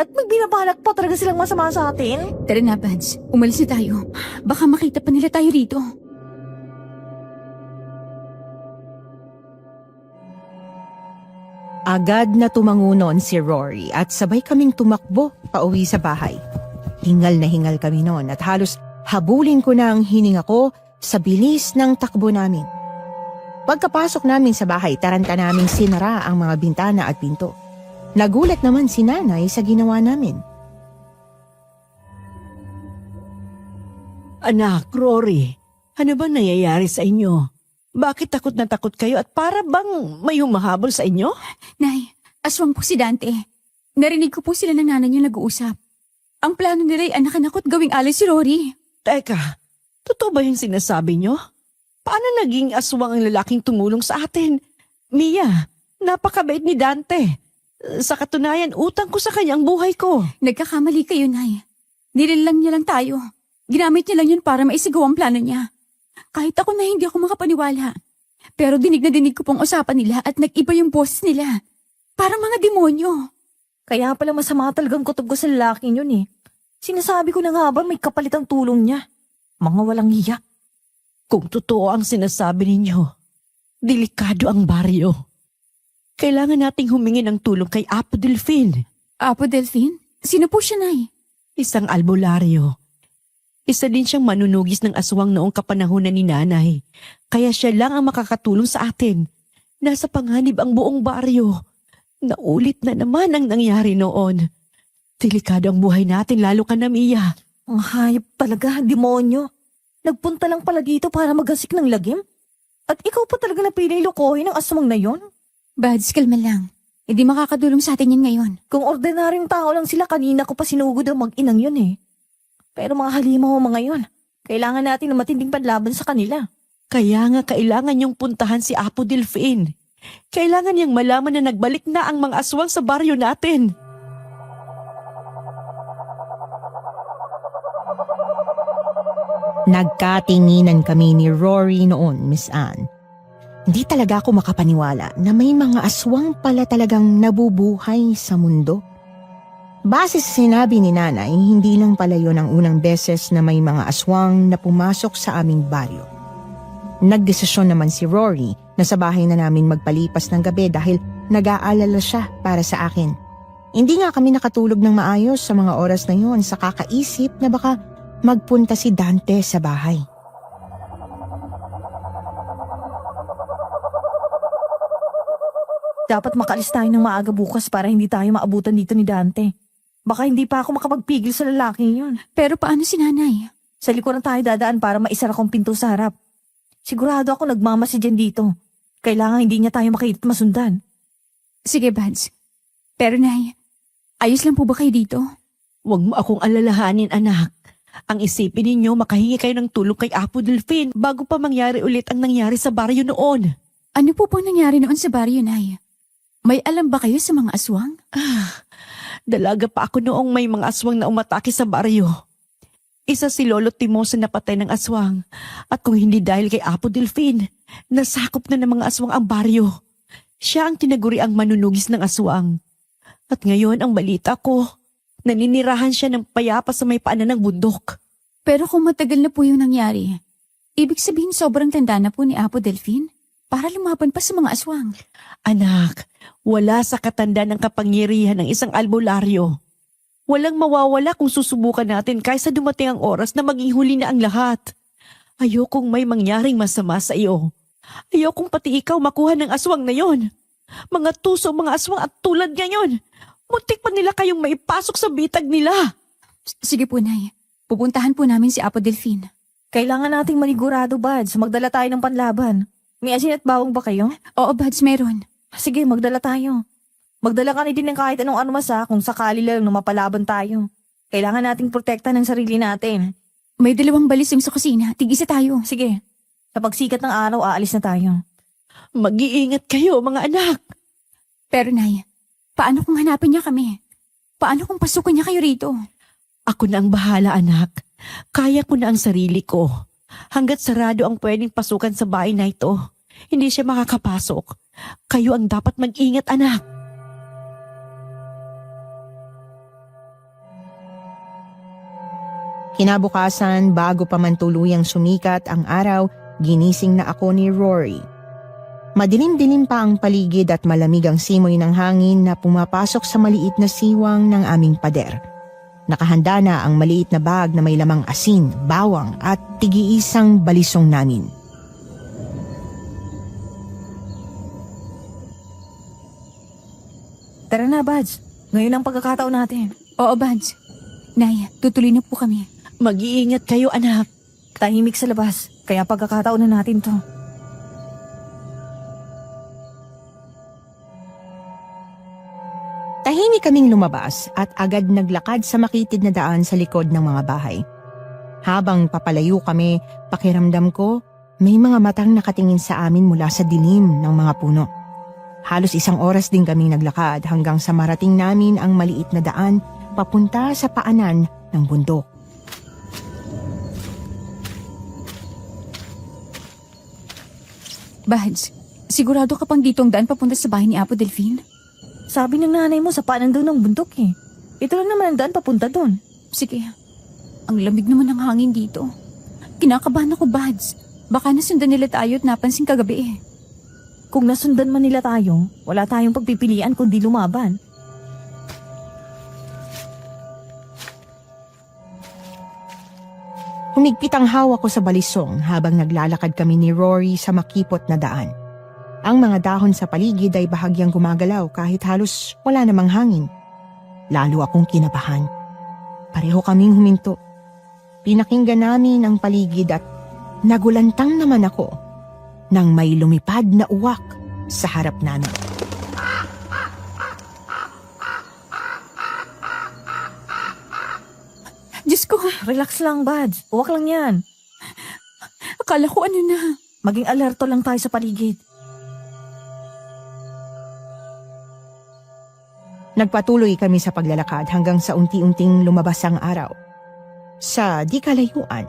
At magbinabalak pa talaga silang masama sa atin. Tara na, Bads. Umalis na tayo. Baka makita pa nila tayo rito. Agad na tumangunon si Rory at sabay kaming tumakbo pauwi sa bahay. Hingal na hingal kami noon at halos habulin ko na ang hininga ko sa bilis ng takbo namin. Pagkapasok namin sa bahay, taranta naming sinara ang mga bintana at pinto. Nagulat naman si nanay sa ginawa namin. Anak, Rory, ano ba nangyayari sa inyo? Bakit takot na takot kayo at para bang may humahabol sa inyo? Nay, aswang po si Dante. Narinig ko po sila ng nanay niyo nag-uusap. Ang plano nila ay anakan ako't gawing alay si Rory. Teka, totoo ba yung sinasabi nyo? Paano naging aswang ang lalaking tumulong sa atin? Mia, napakabait ni Dante. Sa katunayan, utang ko sa kanya ang buhay ko. Nagkakamali kayo, Nay. Nilalang niya lang tayo. Ginamit niya lang yun para maisigaw ang plano niya. Kahit ako na hindi ako makapaniwala. Pero dinig na dinig ko pong usapan nila at nag-iba yung boses nila. Parang mga demonyo. Kaya pala masama talagang kutob ko sa lalaking yun eh. Sinasabi ko na nga ba may kapalit ang tulong niya. Mga walang hiya. Kung totoo ang sinasabi ninyo, delikado ang baryo. Kailangan nating humingi ng tulong kay Apo Delfin. Apo Delfin? Sino po siya, Nay? Isang albularyo. Isa din siyang manunugis ng aswang noong kapanahunan ni nanay. Kaya siya lang ang makakatulong sa atin. Nasa panganib ang buong baryo. Naulit na naman ang nangyari noon. Delikado ang buhay natin lalo ka na, Mia. Ang hayop talaga, demonyo. Nagpunta lang pala dito para magasik ng lagim? At ikaw pa talaga napiling lokohin ng aswang na yon? Bads, kalma lang. Hindi makakadulong sa atin yan ngayon. Kung ordinaryong tao lang sila, kanina ko pa sinugod ang mag-inang yun eh. Pero mga halimaw mga yon, kailangan natin ng matinding panlaban sa kanila. Kaya nga kailangan niyong puntahan si Apo Delfin. Kailangan niyang malaman na nagbalik na ang mga aswang sa baryo natin. Nagkatinginan kami ni Rory noon, Miss Anne. Hindi talaga ako makapaniwala na may mga aswang pala talagang nabubuhay sa mundo. Base sa sinabi ni nanay, hindi lang pala yun ang unang beses na may mga aswang na pumasok sa aming baryo. Nagdesisyon naman si Rory na sa bahay na namin magpalipas ng gabi dahil nag-aalala siya para sa akin. Hindi nga kami nakatulog ng maayos sa mga oras na yun sa kakaisip na baka magpunta si Dante sa bahay. Dapat makalis tayo ng maaga bukas para hindi tayo maabutan dito ni Dante. Baka hindi pa ako makapagpigil sa lalaking yun. Pero paano si nanay? Sa likuran tayo dadaan para maisara kong pinto sa harap. Sigurado ako nagmamasi dyan dito. Kailangan hindi niya tayo makita at masundan. Sige, Bads. Pero nay, ayos lang po ba kayo dito? Huwag mo akong alalahanin, anak. Ang isipin ninyo, makahingi kayo ng tulong kay Apo Delfin bago pa mangyari ulit ang nangyari sa baryo noon. Ano po bang nangyari noon sa baryo, nay? May alam ba kayo sa mga aswang? Dalaga pa ako noong may mga aswang na umatake sa baryo. Isa si Lolo Timosa na patay ng aswang. At kung hindi dahil kay Apo Delfin, nasakop na ng mga aswang ang baryo. Siya ang tinaguri ang manunugis ng aswang. At ngayon ang balita ko, naninirahan siya ng payapa sa may paanan ng bundok. Pero kung matagal na po yung nangyari, ibig sabihin sobrang tanda na po ni Apo Delfin para lumaban pa sa mga aswang. Anak, wala sa katanda ng kapangyarihan ng isang albularyo. Walang mawawala kung susubukan natin kaysa dumating ang oras na maging huli na ang lahat. Ayokong may mangyaring masama sa iyo. Ayokong pati ikaw makuha ng aswang na yon. Mga tuso, mga aswang at tulad ngayon. Muntik pa nila kayong maipasok sa bitag nila. Sige po, nay. Pupuntahan po namin si Apo Delfin. Kailangan nating manigurado, Bads. Magdala tayo ng panlaban. May asin at bawang ba kayo? Oo, Bads, meron. Sige, magdala tayo. Magdala ka din ng kahit anong armas kung sakali lang na mapalaban tayo. Kailangan nating protekta ng sarili natin. May 2 balisong sa kusina. Tig-isa tayo. Sige, sa pagsikat ng araw, aalis na tayo. Mag-iingat kayo, mga anak. Pero, nay, paano kung hanapin niya kami? Paano kung pasukin niya kayo rito? Ako na ang bahala, anak. Kaya ko na ang sarili ko. Hanggat sarado ang pwedeng pasukan sa bahay na ito, hindi siya makakapasok. Kayo ang dapat mag-ingat, anak. Kinabukasan, bago pa man tuluyang sumikat ang araw, ginising na ako ni Rory. Madilim-dilim pa ang paligid at malamig ang simoy ng hangin na pumapasok sa maliit na siwang ng aming pader. Nakahanda na ang maliit na bag na may lamang asin, bawang at tig-iisang balisong namin. Tara na, Bads. Ngayon ang pagkakataon natin. Oo, Bads. Nay, tutuloy na po kami. Mag-iingat kayo, anak. Tahimik sa labas, kaya pagkakataon na natin to. Tahimik kaming lumabas at agad naglakad sa makitid na daan sa likod ng mga bahay. Habang papalayo kami, pakiramdam ko, may mga matang nakatingin sa amin mula sa dilim ng mga puno. Halos 1 oras din kaming naglakad hanggang sa marating namin ang maliit na daan papunta sa paanan ng bundok. Bads, sigurado ka pang dito ang daan papunta sa bahay ni Apo Delfin? Sabi ng nanay mo sa paanan doon ng bundok eh. Ito lang naman ang daan papunta doon. Sige, ang lamig naman ng hangin dito. Kinakabahan ako, Bads. Baka nasundan nila tayo at napansin kagabi eh. Kung nasundan man nila tayo, wala tayong pagpipilian kundi lumaban. Humigpit ang hawak ko sa balisong habang naglalakad kami ni Rory sa makipot na daan. Ang mga dahon sa paligid ay bahagyang gumagalaw kahit halos wala namang hangin. Lalo akong kinabahan. Pareho kaming huminto. Pinakinggan namin ang paligid at nagulantang naman ako nang may lumipad na uwak sa harap namin. Diyos ko, Relax lang, Bads. Huwag lang yan. akala ko ano na. Maging alerto lang tayo sa paligid. Nagpatuloy kami sa paglalakad hanggang sa unti-unting lumabas ang araw. Sa di kalayuan,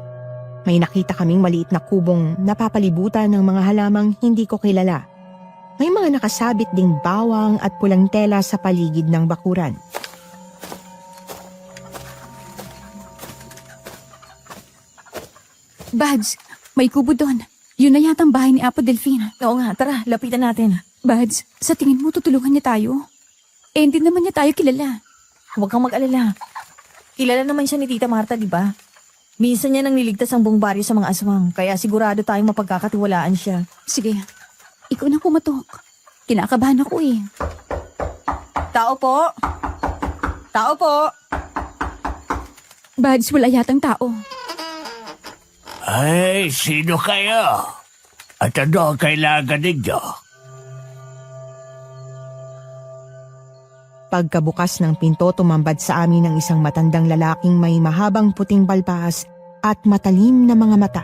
may nakita kaming maliit na kubong napapalibutan ng mga halamang hindi ko kilala. May mga nakasabit ding bawang at pulang tela sa paligid ng bakuran. Buds, may kubo doon. Yun na yatang bahay ni Apo Delphine. Oo nga, tara, lapitan natin. Buds, sa tingin mo tutulungan niya tayo? Eh, hindi naman niya tayo kilala. Huwag kang mag-alala. Kilala naman siya ni Tita Marta, di ba? Minsan niya nang niligtas ang buong baryo sa mga aswang, kaya sigurado tayong mapagkakatiwalaan siya. Sige, ikaw na pumatok. Kinakabahan ako eh. Tao po! Tao po! Buds, wala yatang tao. Ay, sino kayo? At ano ang kailangan ninyo? Pagkabukas ng pinto, tumambad sa amin ang isang matandang lalaking may mahabang puting balbas at matalim na mga mata.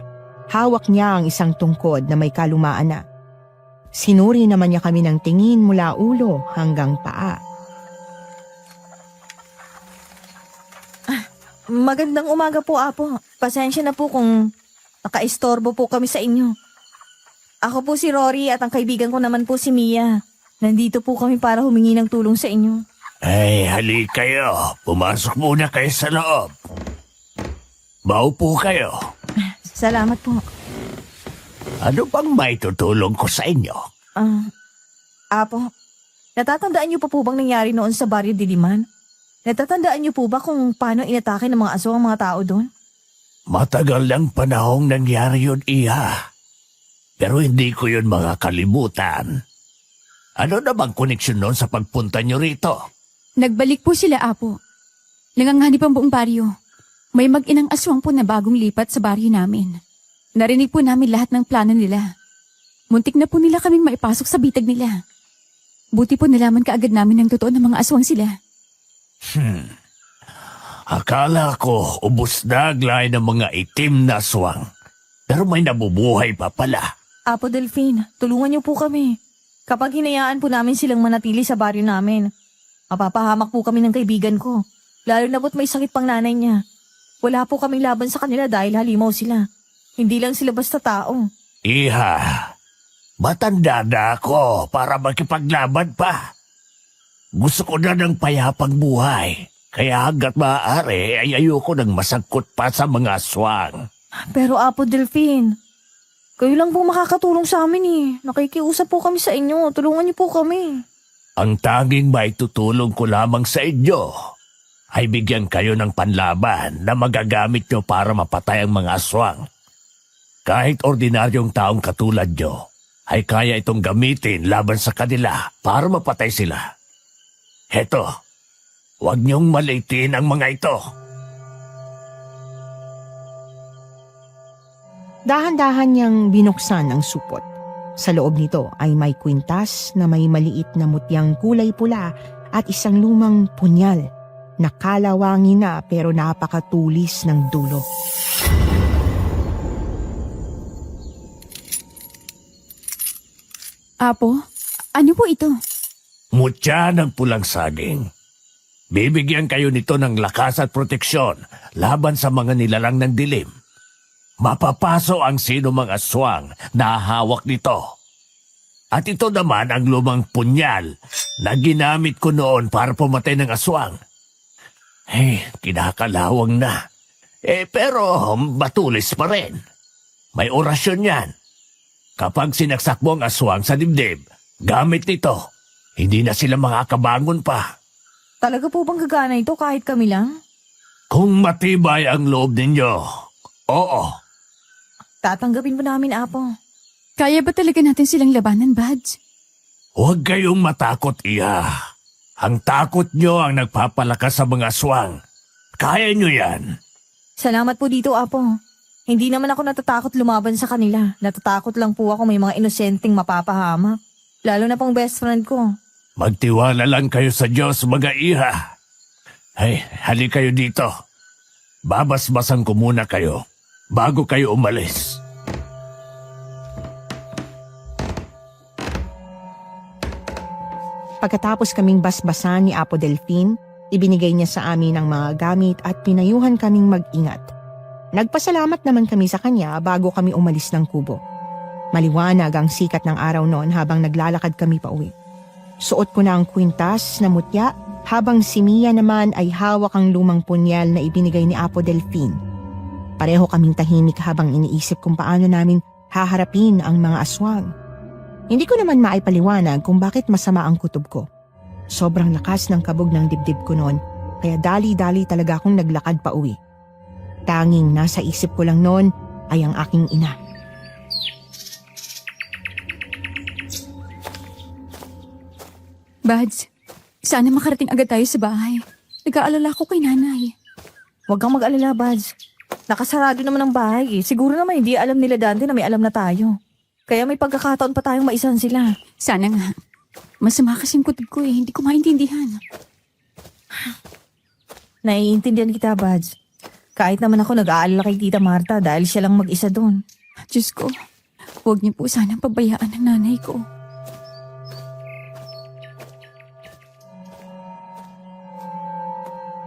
Hawak niya ang isang tungkod na may kalumaan na. Sinuri naman niya kami ng tingin mula ulo hanggang paa. Magandang umaga po, Apo. Pasensya na po kung nakaistorbo po kami sa inyo. Ako po si Rory at ang kaibigan ko naman po si Mia. Nandito po kami para humingi ng tulong sa inyo. Ay, halik kayo. Pumasok muna kayo sa loob. Maupo kayo. Salamat po. Ano bang may tutulong ko sa inyo? Apo, natatandaan niyo pa po bang nangyari noon sa Barrio Diliman? Natatandaan niyo po ba kung paano inatake ng mga aswang ang mga tao doon? Matagal ng panahong nangyari yun, Iha. Pero hindi ko yun makakalimutan. Ano na bang koneksyon nun sa pagpunta nyo rito? Nagbalik po sila, Apo. Nanganganib ang buong baryo. May mag-inang aswang po na bagong lipat sa baryo namin. Narinig po namin lahat ng plano nila. Muntik na po nila kaming maipasok sa bitag nila. Buti po nalaman kaagad namin ng totoo ng mga aswang sila. Akala ko ubos na ang lahi ng mga itim na aswang. Pero may nabubuhay pa pala. Apo Delphine, tulungan niyo po kami. Kapag hinayaan po namin silang manatili sa baryo namin, mapapahamak po kami ng kaibigan ko. Lalo na po't may sakit pang nanay niya. Wala po kaming laban sa kanila dahil halimaw sila. Hindi lang sila basta tao. Iha, matanda na ako para makipaglaban pa. Gusto ko na ng payapang buhay. Kaya hanggat maaari ay ayoko nang masangkot pa sa mga aswang. Pero Apo Delphine, kayo lang po makakatulong sa amin eh. Nakikiusap po kami sa inyo. Tulungan niyo po kami. Ang tanging maitutulong ko lamang sa inyo ay bigyan kayo ng panlaban na magagamit nyo para mapatay ang mga aswang. Kahit ordinaryong taong katulad nyo ay kaya itong gamitin laban sa kanila para mapatay sila. Heto, huwag niyong maliitin ang mga ito. Dahan-dahan niyang binuksan ang supot. Sa loob nito ay may kwintas na may maliit na mutyang kulay pula at isang lumang punyal na kalawangin na pero napakatulis ng dulo. Apo, ano po ito? Mutya ng pulang saging. Bibigyan kayo nito ng lakas at proteksyon laban sa mga nilalang ng dilim. Mapapaso ang sino mang aswang na hawak nito. At ito naman ang lumang punyal na ginamit ko noon para pumatay ng aswang. Kinakalawang na. Pero matulis pa rin. May orasyon yan. Kapag sinaksak mo ang aswang sa dibdib, gamit nito. Hindi na sila makakabangon pa. Talaga po bang gagana ito kahit kami lang? Kung matibay ang loob ninyo, oo. Tatanggapin po namin, Apo. Kaya ba talaga natin silang labanan, Buds? Huwag kayong matakot, Iha. Ang takot nyo ang nagpapalakas sa mga aswang. Kaya nyo yan. Salamat po dito, Apo. Hindi naman ako natatakot lumaban sa kanila. Natatakot lang po ako may mga inosenteng mapapahamak. Lalo na pong best friend ko. Magtiwala lang kayo sa Diyos, mga Iha. Hali kayo dito. Babasbasan ko muna kayo bago kayo umalis. Pagkatapos kaming basbasan ni Apo Delphine, ibinigay niya sa amin ang mga gamit at pinayuhan kaming mag-ingat. Nagpasalamat naman kami sa kanya bago kami umalis ng kubo. Maliwanag ang sikat ng araw noon habang naglalakad kami pauwi. Suot ko na ang kwintas na mutya habang si Mia naman ay hawak ang lumang punyal na ibinigay ni Apo Delphine. Pareho kaming tahimik habang iniisip kung paano namin haharapin ang mga aswang. Hindi ko naman maipaliwanag kung bakit masama ang kutob ko. Sobrang lakas ng kabog ng dibdib ko noon, kaya dali-dali talaga akong naglakad pa uwi. Tanging nasa isip ko lang noon ay ang aking ina. Bads, sana makarating agad tayo sa bahay. Nag-aalala ko kay nanay. Huwag kang mag-alala, Buds. Nakasarado naman ang bahay eh. Siguro naman hindi alam nila Dante na may alam na tayo. Kaya may pagkakataon pa tayong maisan sila. Sana nga. Masama kasing kutob ko eh. Hindi ko maintindihan. Naiintindihan kita, Buds. Kahit naman ako nag-aalala kay Tita Marta dahil siya lang mag-isa doon. Diyos ko, huwag niyo po sanang pabayaan ng nanay ko.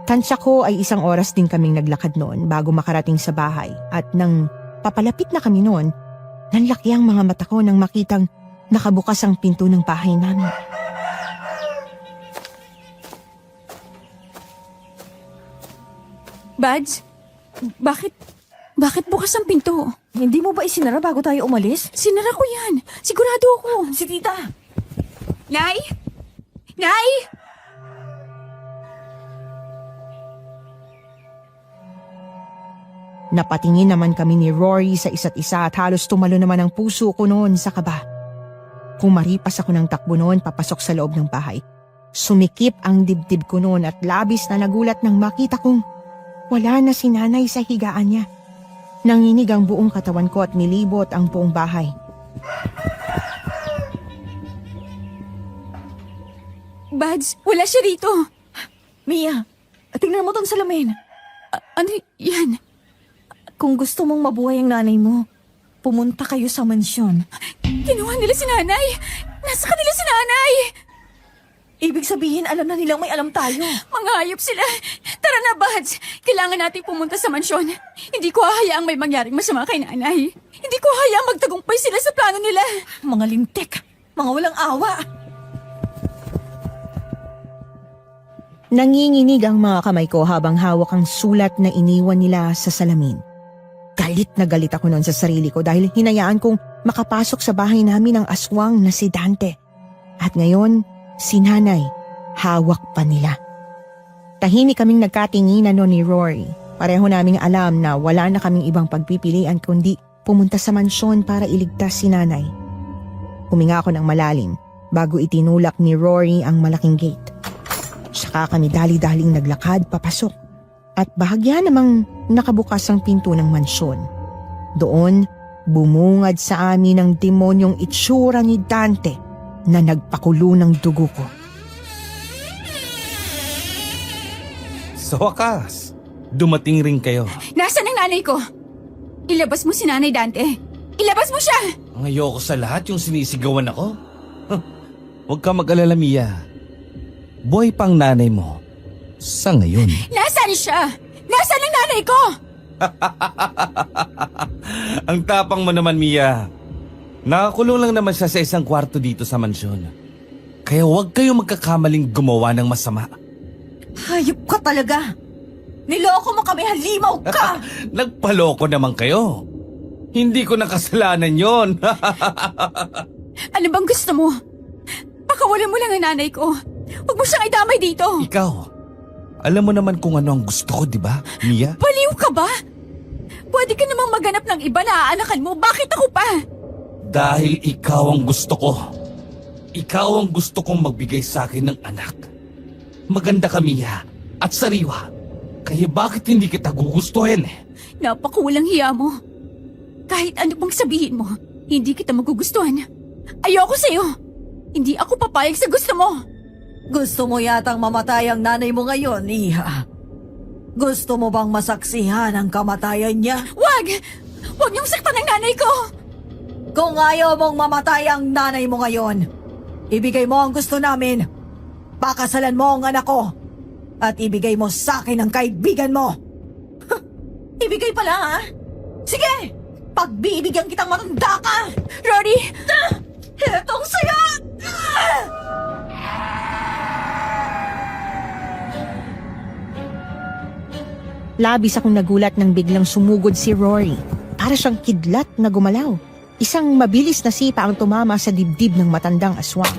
Tansya ko ay 1 oras din kaming naglakad noon bago makarating sa bahay at nang papalapit na kami noon, nanlaki ang mga mata ko nang makitang nakabukas ang pinto ng bahay namin. Bads, bakit bukas ang pinto? Hindi mo ba isinara bago tayo umalis? Sinara ko yan. Sigurado ako. Si Tita! Nay? Nay? Napatingin naman kami ni Rory sa isa't isa at halos tumalo naman ang puso ko noon sa kaba. Kumaripas ako ng takbo noon papasok sa loob ng bahay. Sumikip ang dibdib ko noon at labis na nagulat nang makita kong wala na si nanay sa higaan niya. Nanginig ang buong katawan ko at nilibot ang buong bahay. Bads, wala siya rito. Mia, tingnan mo tong salamin. Ano yan? Kung gusto mong mabuhay ang nanay mo, pumunta kayo sa mansyon. Kinuha nila si nanay. Nasa kanila si nanay. Ibig sabihin, alam na nilang may alam tayo. Mga hayop sila. Tara na, Bads. Kailangan nating pumunta sa mansyon. Hindi ko hahayaang may mangyaring masama kay nanay. Hindi ko hahayaang magtagumpay sila sa plano nila. Mga lintik, mga walang awa. Nanginginig ang mga kamay ko habang hawak ang sulat na iniwan nila sa salamin. Galit na galit ako noon sa sarili ko dahil hinayaan kong makapasok sa bahay namin ang aswang na si Dante. At ngayon, si nanay, hawak pa nila. Tahimik kaming nagkatinginan noon ni Rory. Pareho naming alam na wala na kaming ibang pagpipilian kundi pumunta sa mansyon para iligtas si nanay. Huminga ako ng malalim bago itinulak ni Rory ang malaking gate. Saka kami dali-daling naglakad papasok at bahagya namang nakabukas ang pinto ng mansyon. Doon, bumungad sa amin ang demonyong itsura ni Dante na nagpakulo ng dugo ko. Sa wakas, dumating rin kayo. Nasaan ang nanay ko? Ilabas mo si nanay, Dante. Ilabas mo siya! Ang ayoko sa lahat yung sinisigawan ako. Huwag ka mag-alala, Mia. Boy pang nanay mo. Sa ngayon. Nasaan siya? Nasaan ang nanay ko? Ang tapang mo naman, Mia. Nakakulong lang naman siya sa isang kwarto dito sa mansyon. Kaya huwag kayong magkakamaling gumawa ng masama. Hayop ka talaga. Niloko mo kami, halimaw ka. Nagpaloko naman kayo. Hindi ko nakasalanan yon. Ano bang gusto mo? Pakawalan mo lang ang nanay ko. Huwag mo siyang idamay dito. Ikaw, alam mo naman kung ano ang gusto ko, di ba, Mia? Baliw ka ba? Pwede ka namang maganap ng iba na aanakan mo. Bakit ako pa? Dahil ikaw ang gusto ko. Ikaw ang gusto kong magbigay sa akin ng anak. Maganda ka, Mia, at sariwa. Kaya bakit hindi kita gugustuhin? Napakawalang hiya mo. Kahit ano pang sabihin mo, hindi kita magugustuhan. Ayoko sa'yo. Hindi ako papayag sa gusto mo. Gusto mo yatang mamatay ang nanay mo ngayon, Iha? Gusto mo bang masaksihan ang kamatayan niya? Wag! Wag niyong saktan ang nanay ko! Kung ayaw mong mamatay ang nanay mo ngayon, ibigay mo ang gusto namin. Pakasalan mo ang anak ko. At ibigay mo sa akin ang kaibigan mo. Ibigay pala, ha? Sige! Pagbibigyan kitang matanda ka! Rory! Etong saya! Labis akong nagulat nang biglang sumugod si Rory. Para siyang kidlat na gumalaw. Isang mabilis na sipa ang tumama sa dibdib ng matandang aswang.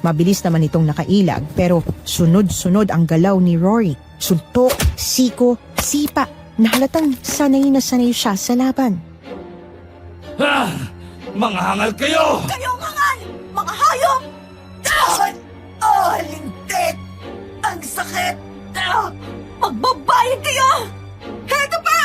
Mabilis naman itong nakailag pero sunod-sunod ang galaw ni Rory. Suntok, siko, sipa. Nahalatang sanay na sanay siya sa laban. Ah! Mga hangal kayo! Kayong hangal! Mga hayop! Lintik! Ang sakit! Magbabayad kayo! Heto pa!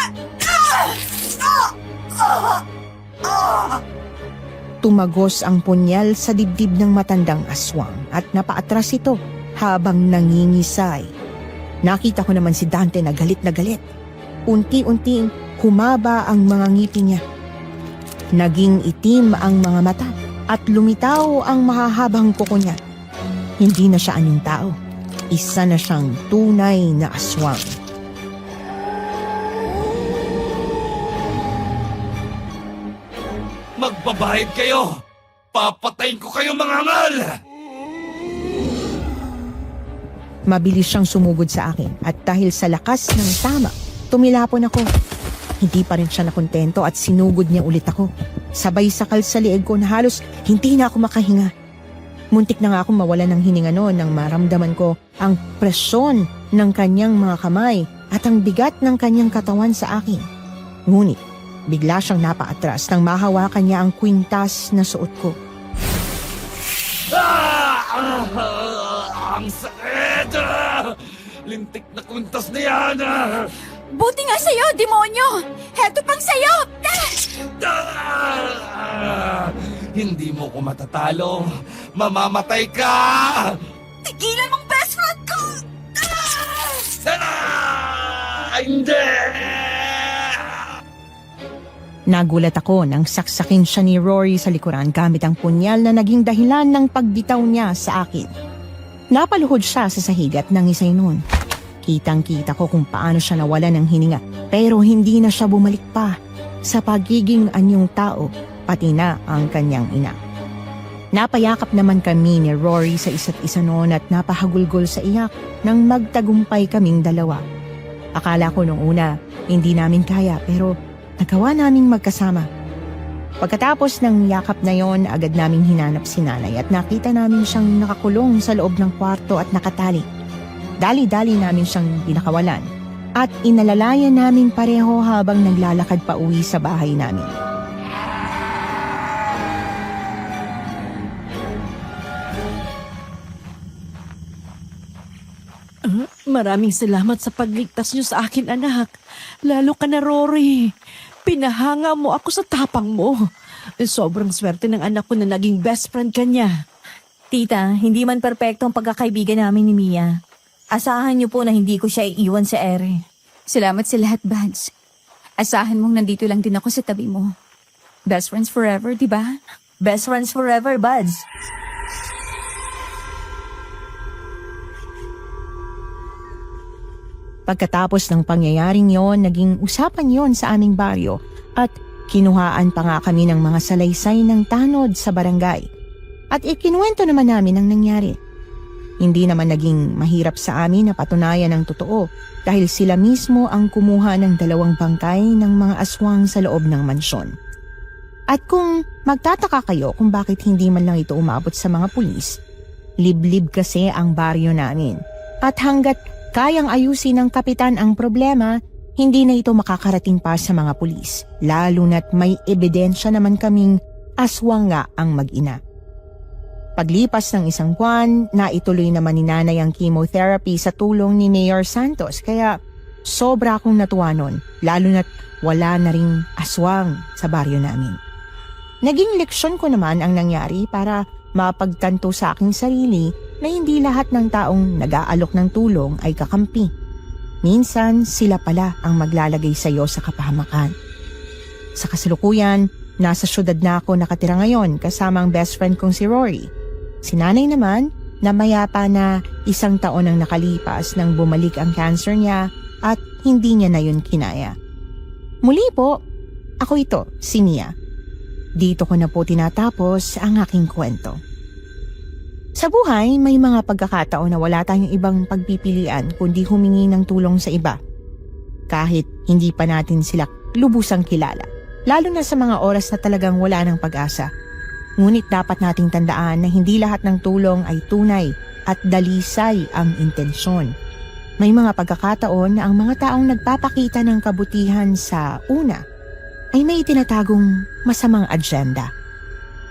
Tumagos ang punyal sa dibdib ng matandang aswang at napaatras ito habang nangingisay. Nakita ko naman si Dante na galit na galit. Unti-unting humaba ang mga ngipin niya. Naging itim ang mga mata at lumitaw ang mahahabang kuko niya. Hindi na siya anyong tao. Isa na siyang tunay na aswang. Magbabayad kayo! Papatayin ko kayo, mga hangal! Mabilis siyang sumugod sa akin at dahil sa lakas ng tama, tumilapon ako. Hindi pa rin siya nakontento at sinugod niya ulit ako. Sabay sakal sa lieg ko na halos hindi na ako makahinga. Muntik na nga akong mawala ng hininga noon nang maramdaman ko ang presyon ng kanyang mga kamay at ang bigat ng kanyang katawan sa akin. Ngunit, bigla siyang napaatras nang mahawakan niya ang kwintas na suot ko. Ang sakit! Lintik na kwintas na yan! Buti nga sa'yo, demonyo! Heto pang sa'yo! Hindi mo ko matatalo. Mamamatay ka! Tigilan mong best friend ko! Hindi! Nagulat ako nang saksakin siya ni Rory sa likuran gamit ang punyal na naging dahilan ng pagbitaw niya sa akin. Napaluhod siya sa sahig at nangisay noon. Kitang-kita ko kung paano siya nawala ng hininga pero hindi na siya bumalik pa sa pagiging anyong tao pati na ang kanyang ina. Napayakap naman kami ni Rory sa isa't isa noon at napahagulgol sa iyak nang magtagumpay kaming dalawa. Akala ko nung una hindi namin kaya pero nagawa naming magkasama. Pagkatapos ng yakap na yon, agad naming hinanap si nanay at nakita namin siyang nakakulong sa loob ng kwarto at nakatali. Dali-dali namin siyang binakawalan at inalalayan namin pareho habang naglalakad pa uwi sa bahay namin. Maraming salamat sa pagligtas niyo sa akin, anak. Lalo ka na, Rory. Pinahanga mo ako sa tapang mo. Sobrang swerte ng anak ko na naging best friend ka niya. Tita, hindi man perpekto ang pagkakaibigan namin ni Mia. Asahan niyo po na hindi ko siya iiwan sa ere. Salamat sa lahat, Bads. Asahan mong nandito lang din ako sa tabi mo. Best friends forever, di ba? Best friends forever, buds. Pagkatapos ng pangyayaring yon, naging usapan yon sa aming baryo at kinuhaan pa nga kami ng mga salaysay ng tanod sa barangay. At ikinuwento naman namin ang nangyari. Hindi naman naging mahirap sa amin na patunayan ang totoo dahil sila mismo ang kumuha ng 2 bangkay ng mga aswang sa loob ng mansyon. At kung magtataka kayo kung bakit hindi man lang ito umabot sa mga pulis, liblib kasi ang baryo namin. At hanggat kayang ayusin ng kapitan ang problema, hindi na ito makakarating pa sa mga pulis, lalo na't may ebidensya naman kaming aswang nga ang mag-ina. Paglipas ng 1 buwan, naituloy naman ni nanay ang chemotherapy sa tulong ni Mayor Santos, kaya sobra akong natuwa nun, lalo na't wala na ring aswang sa baryo namin. Naging leksyon ko naman ang nangyari para mapagtanto sa aking sarili na hindi lahat ng taong nag-aalok ng tulong ay kakampi. Minsan, sila pala ang maglalagay sa iyo sa kapahamakan. Sa kasalukuyan, nasa syudad na ako nakatira ngayon kasama ang best friend kong si Rory. Si nanay naman, namayapa na 1 taon ang nakalipas nang bumalik ang cancer niya at hindi niya na yun kinaya. Muli po, ako ito, si Mia. Dito ko na po tinatapos ang aking kwento. Sa buhay, may mga pagkakataon na wala tayong ibang pagpipilian kundi humingi ng tulong sa iba. kahit hindi pa natin sila lubusang kilala, lalo na sa mga oras na talagang wala ng pag-asa. Ngunit dapat nating tandaan na hindi lahat ng tulong ay tunay at dalisay ang intensyon. May mga pagkakataon na ang mga taong nagpapakita ng kabutihan sa una ay may itinatagong masamang agenda.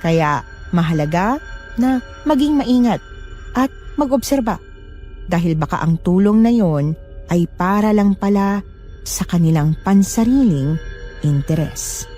Kaya mahalaga na maging maingat at mag-obserba dahil baka ang tulong na yon ay para lang pala sa kanilang pansariling interes.